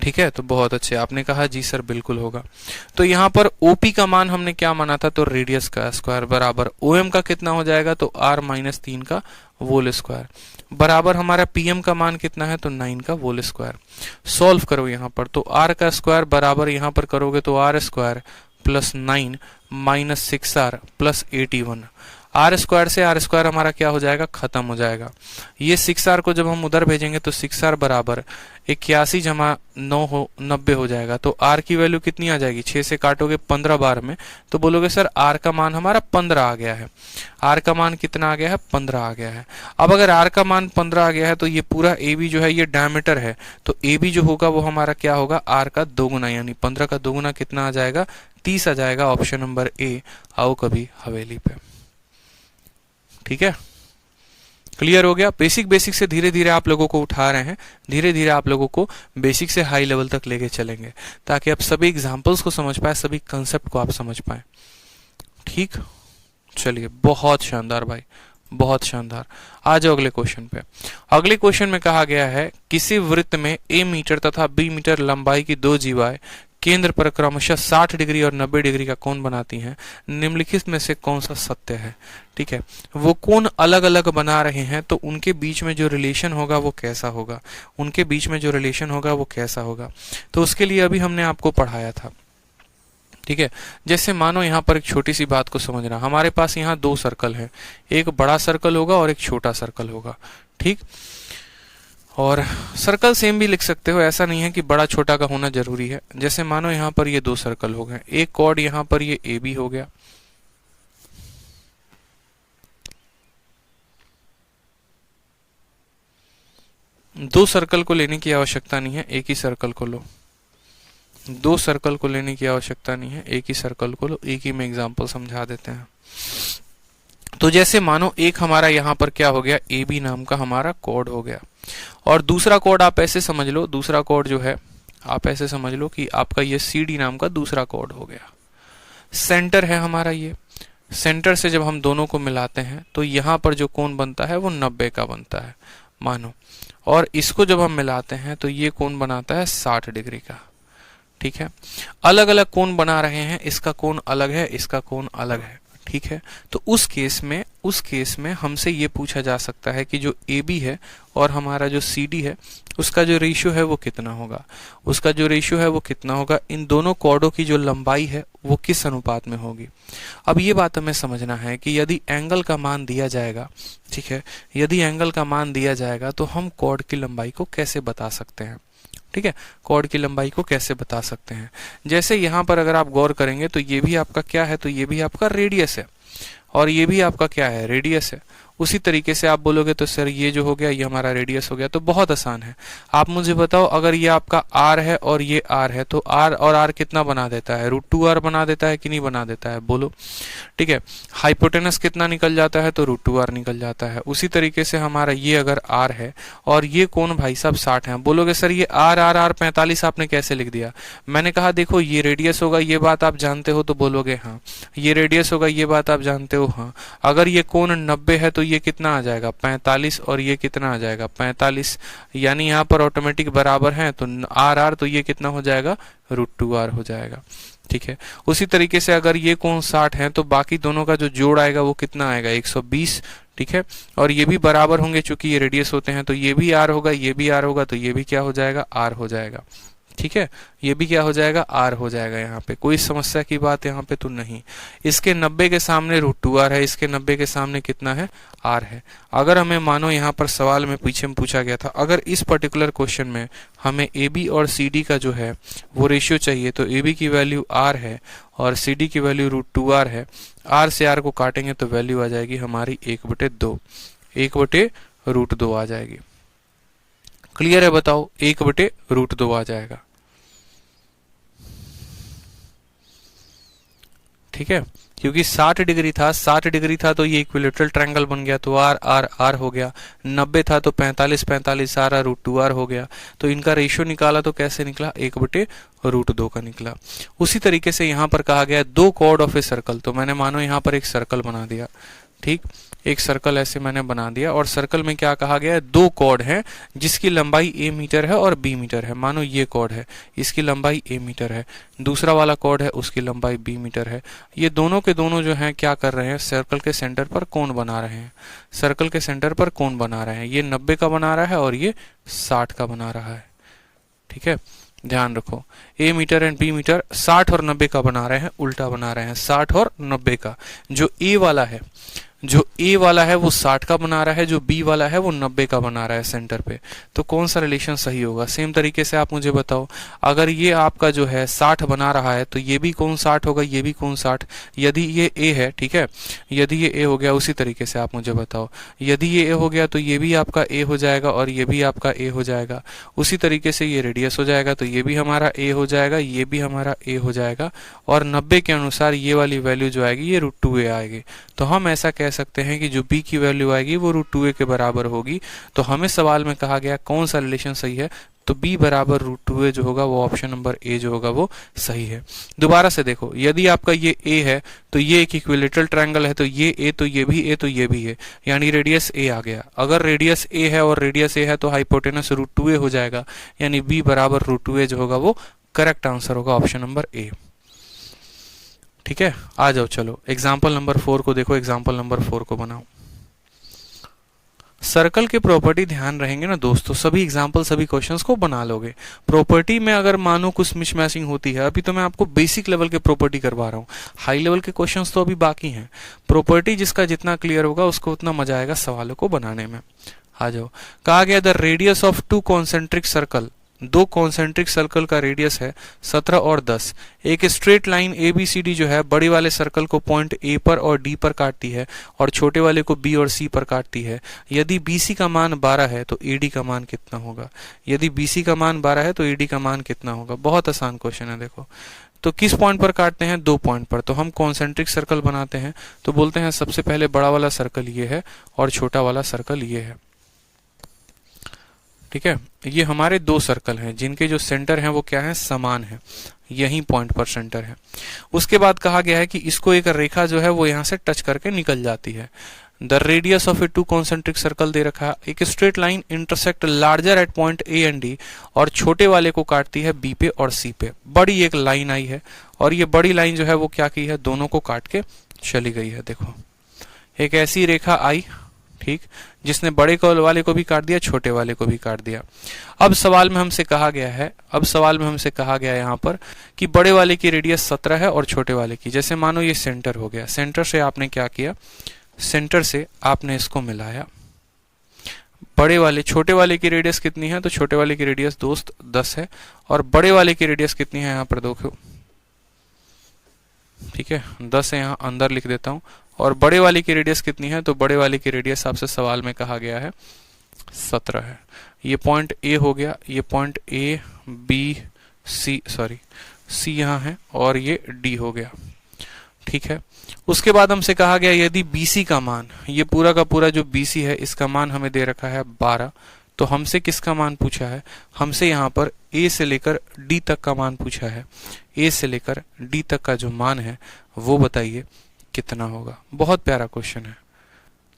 ठीक है, तो बहुत अच्छे, आपने कहा जी सर बिल्कुल होगा। तो यहाँ पर ओपी का मान हमने क्या माना था, तो रेडियस का स्क्वायर बराबर ओएम का कितना हो जाएगा, तो r माइनस 3 का होल स्क्वायर बराबर हमारा पीएम का मान कितना है, तो 9 का होल स्क्वायर। सॉल्व करो यहाँ पर, तो r का स्क्वायर बराबर यहाँ पर करोगे तो r square plus 9 minus 6r plus 81। R square से आर स्क्वायर हमारा क्या हो जाएगा, खत्म हो जाएगा। ये 6r को जब हम उधर भेजेंगे तो 6r बराबर 81 जमा 9 हो 90 हो जाएगा। तो r की वैल्यू कितनी आ जाएगी, 6 से काटोगे 15 बार में, तो बोलोगे सर r का मान हमारा 15 आ गया है। r का मान कितना आ गया है, 15 आ गया है। अब अगर r का मान 15 आ गया है तो ये पूरा AB जो है ये डायमीटर है, तो AB जो होगा वो हमारा क्या होगा, r का दोगुना, यानी 15 का दोगुना कितना आ जाएगा, 30 आ जाएगा। ऑप्शन नंबर ए, आओ कभी हवेली पे। ठीक है, क्लियर हो गया। बेसिक से धीरे धीरे आप लोगों को उठा रहे हैं, धीरे धीरे आप लोगों को बेसिक से हाई लेवल तक लेके चलेंगे ताकि आप सभी एग्जांपल्स को समझ पाए, सभी कंसेप्ट को आप समझ पाए। ठीक, चलिए बहुत शानदार भाई, बहुत शानदार। आ जाओ अगले क्वेश्चन पे। अगले क्वेश्चन में कहा गया है किसी वृत्त में a मीटर तथा b मीटर लंबाई की दो जीवाएं केंद्र पर क्रमशः 60 डिग्री और 90 डिग्री का कोण बनाती हैं, निम्नलिखित में से कौन सा सत्य है। ठीक है, वो कोण अलग अलग बना रहे हैं तो उनके बीच में जो रिलेशन होगा वो कैसा होगा, उनके बीच में जो रिलेशन होगा वो कैसा होगा। तो उसके लिए अभी हमने आपको पढ़ाया था। ठीक है, जैसे मानो यहाँ पर एक छोटी सी बात को समझना, हमारे पास यहाँ दो सर्कल है, एक बड़ा सर्कल होगा और एक छोटा सर्कल होगा। ठीक, और सर्कल सेम भी लिख सकते हो, ऐसा नहीं है कि बड़ा छोटा का होना जरूरी है। जैसे मानो यहाँ पर ये दो सर्कल हो गए, एक कॉर्ड यहाँ पर ये ए बी हो गया, दो सर्कल को लेने की आवश्यकता नहीं है, एक ही सर्कल को लो। दो सर्कल को लेने की आवश्यकता नहीं है, एक ही सर्कल को लो। एक ही में एग्जांपल समझा देते हैं। तो जैसे मानो एक हमारा यहाँ पर क्या हो गया, ए बी नाम का हमारा कोड हो गया, और दूसरा कोड आप ऐसे समझ लो, दूसरा कोड जो है आप ऐसे समझ लो कि आपका ये सी डी नाम का दूसरा कोड हो गया। सेंटर है हमारा ये, सेंटर से जब हम दोनों को मिलाते हैं तो यहाँ पर जो कोण बनता है वो 90 का बनता है मानो, और इसको जब हम मिलाते हैं तो ये कोण बनाता है 60 डिग्री का। ठीक है, अलग अलग कोण बना रहे हैं, इसका कोण अलग है, इसका कोण अलग है। ठीक है, तो उस केस में हमसे ये पूछा जा सकता है कि जो AB है और हमारा जो CD है उसका जो रेशियो है वो कितना होगा, उसका जो रेशियो है वो कितना होगा, इन दोनों कॉर्डों की जो लंबाई है वो किस अनुपात में होगी। अब ये बात हमें समझना है कि यदि एंगल का मान दिया जाएगा, ठीक है, यदि एंगल का मान दिया जाएगा तो हम कॉर्ड की लंबाई को कैसे बता सकते हैं। ठीक है, कॉर्ड की लंबाई को कैसे बता सकते हैं। जैसे यहाँ पर अगर आप गौर करेंगे तो ये भी आपका क्या है, तो ये भी आपका रेडियस है और ये भी आपका क्या है, रेडियस है। उसी तरीके से आप बोलोगे तो सर ये जो हो गया ये हमारा रेडियस हो गया। तो बहुत आसान है, आप मुझे बताओ अगर ये आपका r है और ये r है तो r और r कितना बना देता है, √2r बना देता है कि नहीं बना देता है, बोलो। ठीक है, हाइपोटेनस कितना निकल जाता है, तो √2r निकल जाता है। उसी तरीके से हमारा ये अगर r है और ये कोण भाई साहब 60 है, बोलोगे सर ये r 45 आपने कैसे लिख दिया। मैंने कहा देखो ये रेडियस होगा, ये बात आप जानते हो, तो बोलोगे हाँ। ये रेडियस होगा, ये बात आप जानते हो, हाँ। अगर ये कोण 90 है तो ये कितना आ जाएगा 45, और ये कितना आ जाएगा 45, यानी यहाँ पर ऑटोमेटिक बराबर है, तो r तो ये कितना हो जाएगा √2r हो जाएगा। ठीक है, उसी तरीके से अगर ये कोण 60 है तो बाकी दोनों का जो जोड़ आएगा वो कितना आएगा 120। ठीक है, और ये भी बराबर होंगे चूंकि ये रेडियस होते हैं, तो ये भी r होगा, ये भी r होगा, तो ये भी क्या हो जाएगा, r हो जाएगा। ठीक है, ये भी क्या हो जाएगा, r हो जाएगा। यहाँ पे कोई समस्या की बात यहाँ पे तो नहीं। इसके 90 के सामने √2r है, इसके 90 के सामने कितना है, r है। अगर हमें मानो यहाँ पर सवाल में पीछे में पूछा गया था, अगर इस पर्टिकुलर क्वेश्चन में हमें AB और CD का जो है वो रेशियो चाहिए, तो AB की वैल्यू r है और CD की वैल्यू √2r है। r से r को काटेंगे तो वैल्यू आ जाएगी हमारी 1/2, 1/√2 आ जाएगी। क्लियर है, बताओ 1/√2 आ जाएगा। ठीक है, क्योंकि 60 डिग्री था, 60 डिग्री था तो ये इक्विलेटरल ट्रायंगल बन गया, तो आर आर आर हो गया। 90 था तो 45 45 आर आर √2r हो गया। तो इनका रेशियो निकाला तो कैसे निकला, 1/√2 का निकला। उसी तरीके से यहाँ पर कहा गया 2 कॉर्ड ऑफ ए सर्कल, तो मैंने मानो यहाँ पर एक सर्कल बना दिया, ठीक, एक सर्कल ऐसे मैंने बना दिया, और सर्कल में क्या कहा गया है, 2 कॉर्ड हैं जिसकी लंबाई a मीटर है और b मीटर है। मानो ये कॉर्ड है, इसकी लंबाई a मीटर है, दूसरा वाला कॉर्ड है उसकी लंबाई b मीटर है। ये दोनों के दोनों जो हैं क्या कर रहे हैं, सर्कल के सेंटर पर कोण बना रहे हैं, सर्कल के सेंटर पर कोण बना रहे हैं। ये 90 का बना रहा है और ये 60 का बना रहा है, ठीक है, ध्यान रखो। a metre and b metre 60 और 90 का बना रहे हैं, उल्टा बना रहे हैं, 60 और 90 का। जो a वाला है, जो a वाला है वो 60 का बना रहा है, जो b वाला है वो 90 का बना रहा है सेंटर पे। तो कौन सा रिलेशन सही होगा? सेम तरीके से आप मुझे बताओ, अगर ये आपका जो है 60 बना रहा है तो ये भी कौन 60 होगा, ये भी कौन 60? यदि ये a है, ठीक है, यदि ये a हो गया, उसी तरीके से आप मुझे बताओ, यदि ये a हो गया तो ये भी आपका a हो जाएगा और ये भी आपका a हो जाएगा। उसी तरीके से ये रेडियस हो जाएगा तो ये भी हमारा a हो जाएगा, ये भी हमारा a हो जाएगा, और 90 के अनुसार ये वाली वैल्यू जो आएगी ये √2a आएगी। तो हम ऐसा कह सकते हैं कि जो b की वैल्यू आएगी वो √2a के बराबर होगी। तो हमें सवाल में कहा गया कौन सा रिलेशन सही है, तो b बराबर √2a जो होगा वो ऑप्शन नंबर a जो होगा वो सही है। दोबारा से देखो, यदि आपका ये a है तो ये एक इक्विलेटरल ट्रायंगल है, तो ये a तो ये भी a तो ये भी है, यानी रेडियस a आ गया। अगर रेडियस a है और रेडियस a है तो हाइपोटेनस √2a हो जाएगा, यानी b बराबर √2a जो होगा वो करेक्ट आंसर होगा, ऑप्शन नंबर a। ठीक है, आ जाओ, चलो एग्जाम्पल नंबर 4 को देखो, एग्जाम्पल नंबर 4 को बनाओ। सर्कल के प्रॉपर्टी ध्यान रहेंगे ना दोस्तों, सभी एग्जाम्पल सभी क्वेश्चंस को बना लोगे। प्रॉपर्टी में अगर मानो कुछ मिसमैचिंग होती है, अभी तो मैं आपको बेसिक लेवल के प्रॉपर्टी करवा रहा हूँ, हाई लेवल के क्वेश्चंस तो अभी बाकी हैं। प्रॉपर्टी जिसका जितना क्लियर होगा उसको उतना मजा आएगा सवालों को बनाने में। आ जाओ, कहा गया the radius of 2 concentric circle, 2 concentric circle का रेडियस है 17 और 10। एक स्ट्रेट लाइन ABCD जो है बड़े वाले सर्कल को पॉइंट A पर और D पर काटती है और छोटे वाले को B और C पर काटती है। यदि BC का मान 12 है तो AD का मान कितना होगा? यदि BC का मान 12 है तो AD का मान कितना होगा? बहुत आसान क्वेश्चन है। देखो, तो किस पॉइंट पर काटते हैं? 2 पॉइंट पर। तो हम कॉन्सेंट्रिक सर्कल बनाते हैं, तो बोलते हैं सबसे पहले बड़ा वाला सर्कल ये है और छोटा वाला सर्कल ये है। ठीक है, ये हमारे 2 सर्कल हैं जिनके जो सेंटर हैं वो क्या है, समान है, यही पॉइंट पर सेंटर है। उसके बाद कहा गया है कि इसको एक रेखा जो है वो यहां से टच करके निकल जाती है। The radius of a 2 concentric circle दे रखा है। एक straight line intersect larger at point A and D और छोटे वाले को काटती है B पे और C पे। बड़ी एक लाइन आई है और ये बड़ी लाइन जो है वो क्या की है, दोनों को काट के चली गई है। देखो, एक ऐसी रेखा आई, ठीक, जिसने बड़े वाले को भी काट दिया, छोटे वाले को भी काट दिया। अब सवाल में हमसे कहा गया है, यहाँ पर कि बड़े वाले की रेडियस 17 है और छोटे वाले की, जैसे मानो ये सेंटर हो गया, सेंटर से आपने क्या किया, सेंटर से आपने इसको मिलाया। बड़े वाले, छोटे वाले की रेडियस कितनी है, तो छोटे वाले की रेडियस दोस्त 10 है और बड़े वाले की रेडियस कितनी है, यहाँ पर देखो, ठीक है, 10 है, यहाँ अंदर लिख देता हूं। और बड़े वाले की रेडियस कितनी है, तो बड़े वाले की रेडियस आपसे सवाल में कहा गया है 17 है। ये पॉइंट A हो गया, ये point A B C C यहाँ है और ये D हो गया। ठीक है, उसके बाद हमसे कहा गया यदि BC का मान, ये पूरा का पूरा जो BC है इसका मान हमें दे रखा है 12, तो हमसे किसका मान पूछा है, हमसे यहाँ पर A से लेकर D तक का मान पूछा है। A से लेकर D तक का जो मान है वो बताइए कितना होगा। बहुत प्यारा क्वेश्चन है,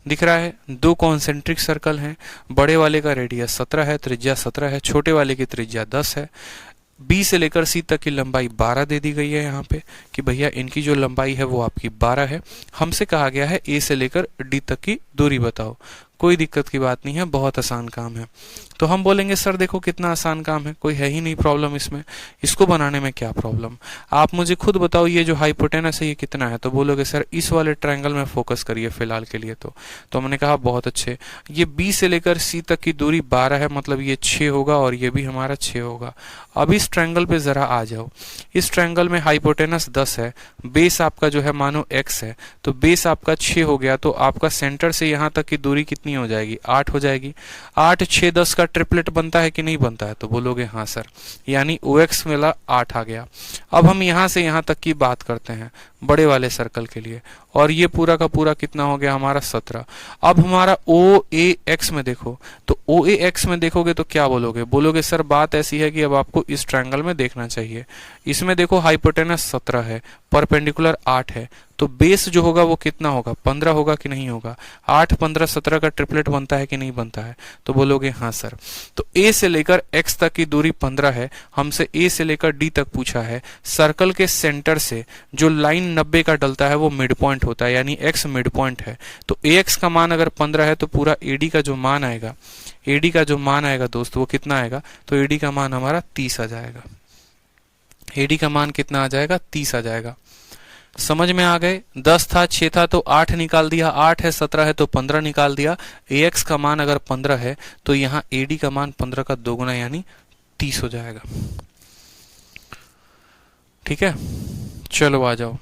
दिख रहा है। 2 कॉन्सेंट्रिक सर्कल हैं, बड़े वाले का रेडियस 17 है, त्रिज्या 17 है, छोटे वाले की त्रिज्या 10 है। B से लेकर C तक की लंबाई 12 दे दी गई है यहाँ पे कि भैया इनकी जो लंबाई है वो आपकी 12 है। हमसे कहा गया है A से लेकर D तक की दूरी बताओ। कोई दिक्कत की बात नहीं है, बहुत आसान काम है। तो हम बोलेंगे सर देखो कितना आसान काम है, कोई है ही नहीं प्रॉब्लम इसमें, इसको बनाने में क्या प्रॉब्लम। आप मुझे खुद बताओ ये जो हाइपोटेनस है ये कितना है, तो बोलोगे सर इस वाले ट्रायंगल में फोकस करिए फिलहाल के लिए। तो हमने कहा बहुत अच्छे, ये B से लेकर C तक की दूरी 12 है, मतलब ये 6 होगा और ये भी हमारा 6 होगा। अब इस ट्रायंगल पे जरा आ जाओ, इस ट्रायंगल में हाइपोटेनस 10 है, बेस आपका जो है मानो x है, तो बेस आपका 6 हो गया, तो आपका सेंटर से यहाँ तक की दूरी कितनी हो जाएगी, 8 हो जाएगी। 8 6 10 का ट्रिपलेट बनता है कि नहीं बनता है, तो बोलोगे हाँ सर, यानी OX वाला 8 आ गया। अब हम यहाँ से यहाँ तक की बात करते हैं बड़े वाले सर्कल के लिए, और ये पूरा का पूरा कितना हो गया हमारा 17। अब हमारा OAX में देखो, तो OAX में देखोगे तो क्या बोलोगे, बोलोगे सर बात ऐसी है कि अब आपको इस ट्रायंगल में देखना चाहिए। इसमें देखो हाइपोटेनस 17 है, परपेंडिकुलर 8 है, तो बेस जो होगा वो कितना होगा, 15 होगा कि नहीं होगा। 8, 15, 17 का ट्रिपलेट बनता है कि नहीं बनता है, तो बोलोगे हाँ सर। तो A से लेकर X तक की दूरी 15 है, हमसे A से लेकर D तक पूछा है। सर्कल के सेंटर से जो लाइन 90 का डलता है वो मिड पॉइंट होता है, यानी X मिड पॉइंट है। तो AX का मान अगर 15 है तो पूरा AD का जो मान आएगा, AD का जो मान आएगा दोस्त वो कितना आएगा, तो AD का मान हमारा 30 आ जाएगा। AD का मान कितना आ जाएगा, 30 आ जाएगा। समझ में आ गए। 10 था, 6 था तो 8 निकाल दिया, 8 है, 17 है तो 15 निकाल दिया। AX का मान अगर 15 है तो यहाँ AD का मान 15 का दोगुना यानी 30 हो जाएगा। ठीक है, चलो आ जाओ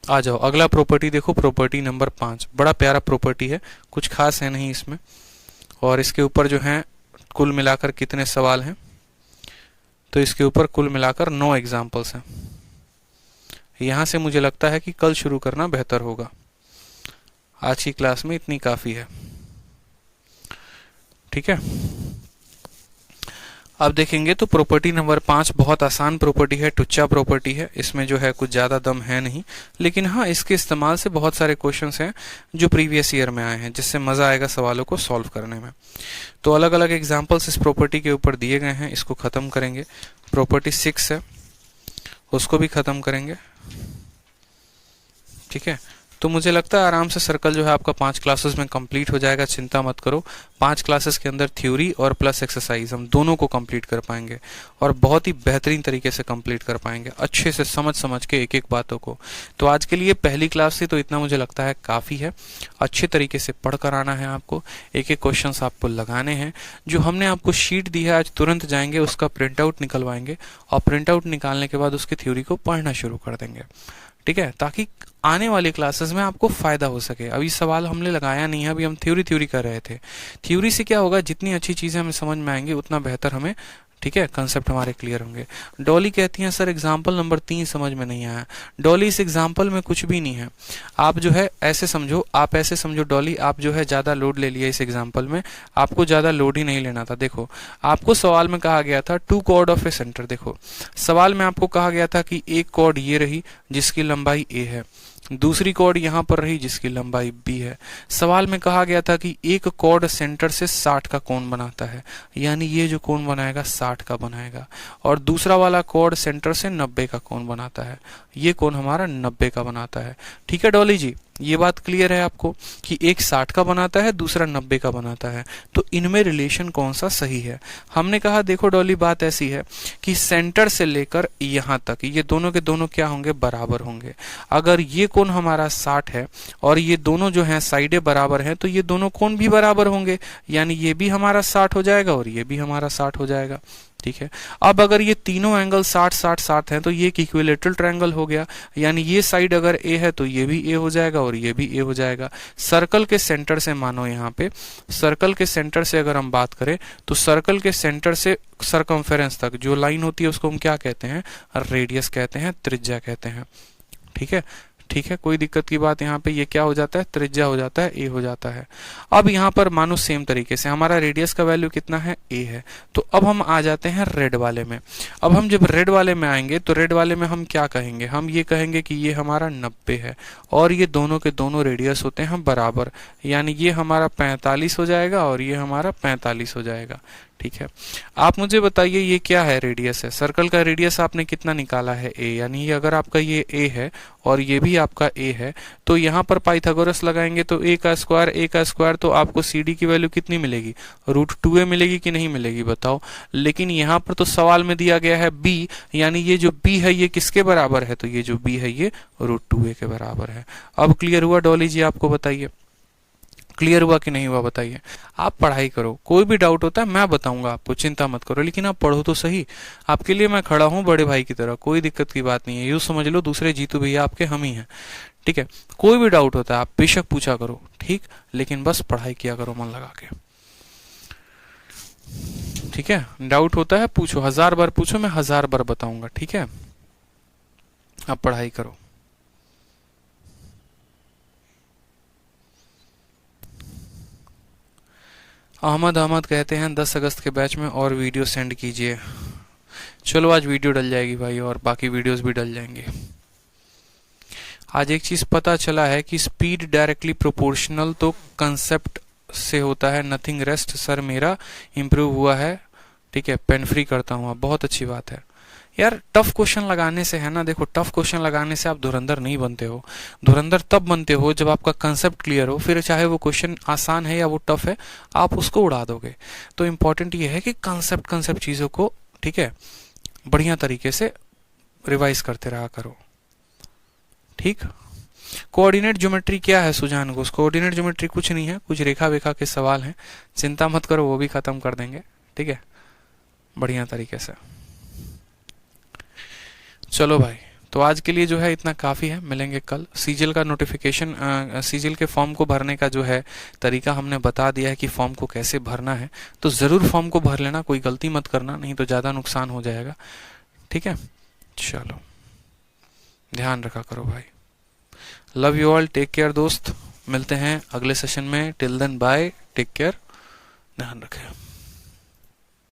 आ जाओ। अगला प्रॉपर्टी देखो, प्रॉपर्टी नंबर 5। बड़ा प्यारा प्रॉपर्टी है, कुछ खास है नहीं इसमें, और इसके ऊपर जो है कुल मिलाकर कितने सवाल हैं, तो इसके ऊपर कुल मिलाकर 9 एग्जाम्पल्स हैं। यहां से मुझे लगता है कि कल शुरू करना बेहतर होगा, आज की क्लास में इतनी काफी है। ठीक है, अब देखेंगे तो प्रॉपर्टी नंबर 5 बहुत आसान प्रॉपर्टी है, टुच्चा प्रॉपर्टी है। इसमें जो है कुछ ज्यादा दम है नहीं, लेकिन हाँ इसके इस्तेमाल से बहुत सारे क्वेश्चंस हैं जो प्रीवियस ईयर में आए हैं, जिससे मजा आएगा सवालों को सॉल्व करने में। तो अलग अलग एग्जांपल्स इस प्रॉपर्टी के ऊपर दिए गए हैं, इसको खत्म करेंगे। प्रॉपर्टी 6 है, उसको भी खत्म करेंगे। ठीक है, तो मुझे लगता है आराम से सर्कल जो है आपका 5 क्लासेस में कंप्लीट हो जाएगा, चिंता मत करो। 5 क्लासेस के अंदर थ्योरी और प्लस एक्सरसाइज हम दोनों को कंप्लीट कर पाएंगे, और बहुत ही बेहतरीन तरीके से कंप्लीट कर पाएंगे, अच्छे से समझ समझ के एक एक बातों को। तो आज के लिए पहली क्लास थी, तो इतना मुझे लगता है काफ़ी है। अच्छे तरीके से पढ़ कर आना है आपको, एक एक क्वेश्चन आपको लगाने हैं। जो हमने आपको शीट दी है आज तुरंत जाएंगे उसका प्रिंट आउट निकलवाएंगे, और प्रिंट आउट निकालने के बाद उसकी थ्योरी को पढ़ना शुरू कर देंगे। ठीक है, ताकि आने वाली क्लासेस में आपको फायदा हो सके। अभी सवाल हमने लगाया नहीं है, अभी हम थ्योरी कर रहे थे। थ्योरी से क्या होगा, जितनी अच्छी चीजें हमें समझ में आएंगी उतना बेहतर हमें, ठीक है, कंसेप्ट हमारे क्लियर होंगे। डॉली कहती हैं सर एग्जाम्पल नंबर 3 समझ में नहीं आया। डॉली इस एग्जाम्पल में कुछ भी नहीं है, आप जो है ऐसे समझो, आप ऐसे समझो डॉली, आप जो है ज्यादा लोड ले लिया इस एग्जाम्पल में, आपको ज्यादा लोड ही नहीं लेना था। देखो आपको सवाल में कहा गया था 2 कॉर्ड ऑफ ए सेंटर। देखो सवाल में आपको कहा गया था कि एक कॉर्ड ये रही जिसकी लंबाई a है, दूसरी कॉर्ड यहां पर रही जिसकी लंबाई b है। सवाल में कहा गया था कि एक कॉर्ड सेंटर से 60 का कोण बनाता है, यानी ये जो कोण बनाएगा 60 का बनाएगा, और दूसरा वाला कॉर्ड सेंटर से 90 का कोण बनाता है, ये कोण हमारा 90 का बनाता है। ठीक है डॉली जी, ये बात क्लियर है आपको कि एक 60 का बनाता है, दूसरा 90 का बनाता है, तो इनमें रिलेशन कौन सा सही है। हमने कहा देखो डॉली बात ऐसी है कि सेंटर से लेकर यहां तक ये दोनों के दोनों क्या होंगे, बराबर होंगे। अगर ये कोण हमारा 60 है और ये दोनों जो हैं साइडें बराबर हैं, तो ये दोनों कोण भी बराबर होंगे, यानी ये भी हमारा 60 हो जाएगा और ये भी हमारा 60 हो जाएगा। ठीक है, अब अगर ये तीनों एंगल 60 60 60 हैं तो ये एक इक्विलेटरल ट्रायंगल हो गया, यानी ये साइड अगर ए है तो ये भी ए हो जाएगा और ये भी ए हो जाएगा। सर्कल के सेंटर से मानो यहाँ पे सर्कल के सेंटर से अगर हम बात करें तो सर्कल के सेंटर से सरकमफेरेंस तक जो लाइन होती है उसको हम क्या कहते हैं, रेडियस कहते हैं, त्रिज्या कहते हैं। ठीक है, ठीक है, कोई दिक्कत की बात यहाँ पे, ये क्या हो जाता है, त्रिज्या हो जाता है, ए हो जाता है। अब यहाँ पर मानो सेम तरीके से हमारा रेडियस का वैल्यू कितना है, ए है। तो अब हम आ जाते हैं रेड वाले में। अब हम जब रेड वाले में आएंगे तो रेड वाले में हम क्या कहेंगे, हम ये कहेंगे कि ये हमारा 90 है और ये दोनों के दोनों रेडियस होते हैं बराबर, यानी ये हमारा 45 हो जाएगा और ये हमारा 45 हो जाएगा। ठीक है, आप मुझे बताइए ये क्या है, रेडियस है। सर्कल का रेडियस आपने कितना निकाला है, ए, यानी ये अगर आपका ये ए है और ये भी आपका ए है, तो यहाँ पर पाइथागोरस लगाएंगे तो ए का स्क्वायर, तो आपको सी डी की वैल्यू कितनी मिलेगी, √2a मिलेगी कि नहीं मिलेगी बताओ। लेकिन यहाँ पर तो सवाल में दिया गया है b, यानी ये जो b है ये किसके बराबर है, तो ये जो b है ये √2a के बराबर है। अब क्लियर हुआ डॉली जी, आपको बताइए क्लियर हुआ कि नहीं हुआ बताइए। आप पढ़ाई करो, कोई भी डाउट होता है मैं बताऊंगा आपको, चिंता मत करो, लेकिन आप पढ़ो तो सही। आपके लिए मैं खड़ा हूं बड़े भाई की तरह, कोई दिक्कत की बात नहीं है। यूं समझ लो दूसरे जीतू भैया आपके हम ही हैं। ठीक है, कोई भी डाउट होता है आप बेशक पूछा करो, ठीक, लेकिन बस पढ़ाई किया करो मन लगा के। ठीक है, डाउट होता है पूछो, 1000 बार पूछो, मैं 1000 बार बताऊंगा। ठीक है, अब पढ़ाई करो। अहमद कहते हैं 10 अगस्त के बैच में और वीडियो सेंड कीजिए। चलो आज वीडियो डल जाएगी भाई, और बाकी वीडियोस भी डल जाएंगे। आज एक चीज पता चला है कि स्पीड डायरेक्टली प्रोपोर्शनल तो कंसेप्ट से होता है, नथिंग रेस्ट। सर मेरा इम्प्रूव हुआ है। ठीक है, पेन फ्री करता हूँ, बहुत अच्छी बात है यार। टफ क्वेश्चन लगाने से है ना, देखो टफ क्वेश्चन लगाने से आप धुरंधर नहीं बनते हो। धुरंधर तब बनते हो जब आपका कंसेप्ट क्लियर हो, फिर चाहे वो क्वेश्चन आसान है या वो टफ है, आप उसको उड़ा दोगे। तो इम्पोर्टेंट ये है कि कंसेप्ट चीजों को, ठीक है, बढ़िया तरीके से रिवाइज करते रहा करो। ठीक, कोऑर्डिनेट ज्योमेट्री क्या है सुजान घोष? कोऑर्डिनेट ज्योमेट्री कुछ नहीं है, कुछ रेखा वेखा के सवाल हैं, चिंता मत करो, वो भी खत्म कर देंगे। ठीक है, बढ़िया तरीके से। चलो भाई, तो आज के लिए जो है इतना काफ़ी है, मिलेंगे कल। सीजीएल का नोटिफिकेशन, सीजीएल के फॉर्म को भरने का जो है तरीका हमने बता दिया है कि फॉर्म को कैसे भरना है, तो ज़रूर फॉर्म को भर लेना, कोई गलती मत करना, नहीं तो ज़्यादा नुकसान हो जाएगा। ठीक है, चलो ध्यान रखा करो भाई। Love you all, take care दोस्त, मिलते हैं अगले सेशन में। Till then bye, take care, ध्यान रखें।